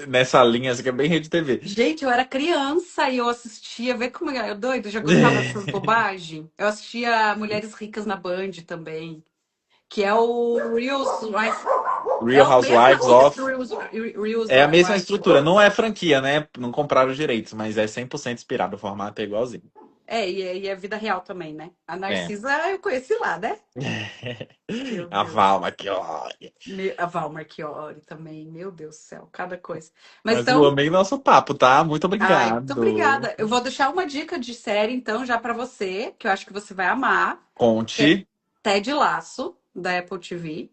S2: Nessa linha, assim, que é bem Rede TV.
S1: Gente, eu era criança e eu assistia, vê como eu doido, já gostava dessas bobagens. Eu assistia Mulheres Ricas na Band também, que é o Reels, é
S2: Real
S1: o mesmo
S2: Housewives
S1: estilo do
S2: of.
S1: Reels
S2: É a mesma
S1: Wives.
S2: estrutura, não é franquia, né? Não compraram os direitos, mas é 100% inspirado, o formato é igualzinho.
S1: E é vida real também, né? A
S2: É.
S1: Narcisa eu conheci lá, né? Meu
S2: A
S1: Deus.
S2: Valma, que olha.
S1: A Val Marchiori também, meu Deus do céu, cada coisa. Mas
S2: Mas eu
S1: então,
S2: amei nosso papo, tá? Muito
S1: ai, muito
S2: obrigado.
S1: obrigada. Eu vou deixar uma dica de série, então, já para você, que eu acho que você vai amar, que é
S2: Conte.
S1: Ted Lasso, da Apple TV.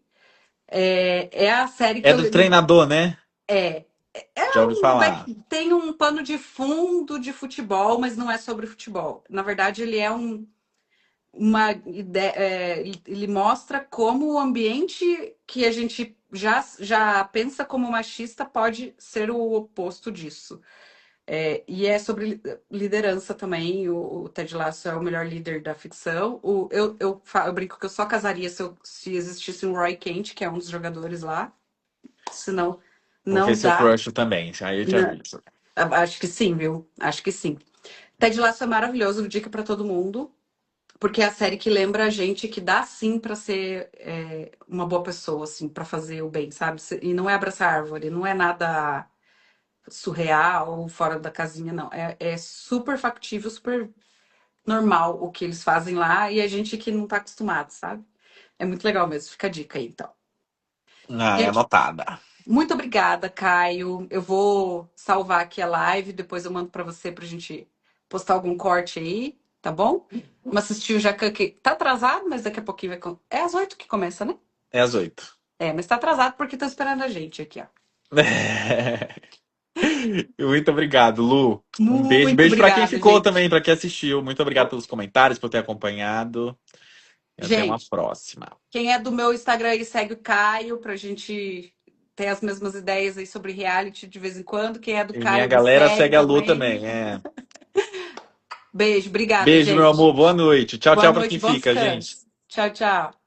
S1: É a série que
S2: É
S1: eu.
S2: do treinador, né?
S1: É,
S2: Já ouvi falar.
S1: tem um pano de fundo de futebol, mas não é sobre futebol. Na verdade, ele é uma ideia, ele mostra como o ambiente que a gente já pensa como machista pode ser o oposto disso. E é sobre liderança também. O Ted Lasso é o melhor líder da ficção. Eu brinco que eu só casaria se existisse um Roy Kent, que é um dos jogadores lá. Senão,
S2: Vou ver
S1: não
S2: seu
S1: dá.
S2: crush também. Aí eu te
S1: Não,
S2: aviso.
S1: acho que sim, viu? Acho que sim. Ted Lasso é maravilhoso, dica pra todo mundo. Porque é a série que lembra a gente que dá sim pra ser uma boa pessoa, assim, pra fazer o bem, sabe? E não é abraçar árvore, não é nada surreal ou fora da casinha, não. É super factível, super normal o que eles fazem lá e a gente que não tá acostumado, sabe? É muito legal mesmo. Fica a dica aí, então.
S2: Ah, é
S1: Gente,
S2: anotada.
S1: muito obrigada, Caio. Eu vou salvar aqui a live, depois eu mando pra você pra gente postar algum corte aí, tá bom? Vamos assistir o Jacan que tá atrasado, mas daqui a pouquinho vai. É às 8 que começa, né?
S2: É às 8.
S1: Mas tá atrasado porque tá esperando a gente aqui, ó.
S2: Muito obrigado, Lu. Um beijo.
S1: Muito
S2: Beijo pra quem
S1: obrigada,
S2: ficou
S1: gente.
S2: também, pra quem assistiu. Muito obrigado pelos comentários, por ter acompanhado. E até uma
S1: Gente,
S2: próxima.
S1: quem é do meu Instagram aí segue o Caio pra gente ter as mesmas ideias aí sobre reality de vez em quando. Quem é do
S2: E minha
S1: Caio me
S2: galera
S1: segue
S2: segue a Lu
S1: também.
S2: também. É.
S1: Beijo, obrigada,
S2: Beijo, meu
S1: gente.
S2: amor. Boa noite. Tchau,
S1: Boa
S2: tchau pra
S1: noite,
S2: quem
S1: bom
S2: fica, gente.
S1: descanso. Tchau, tchau.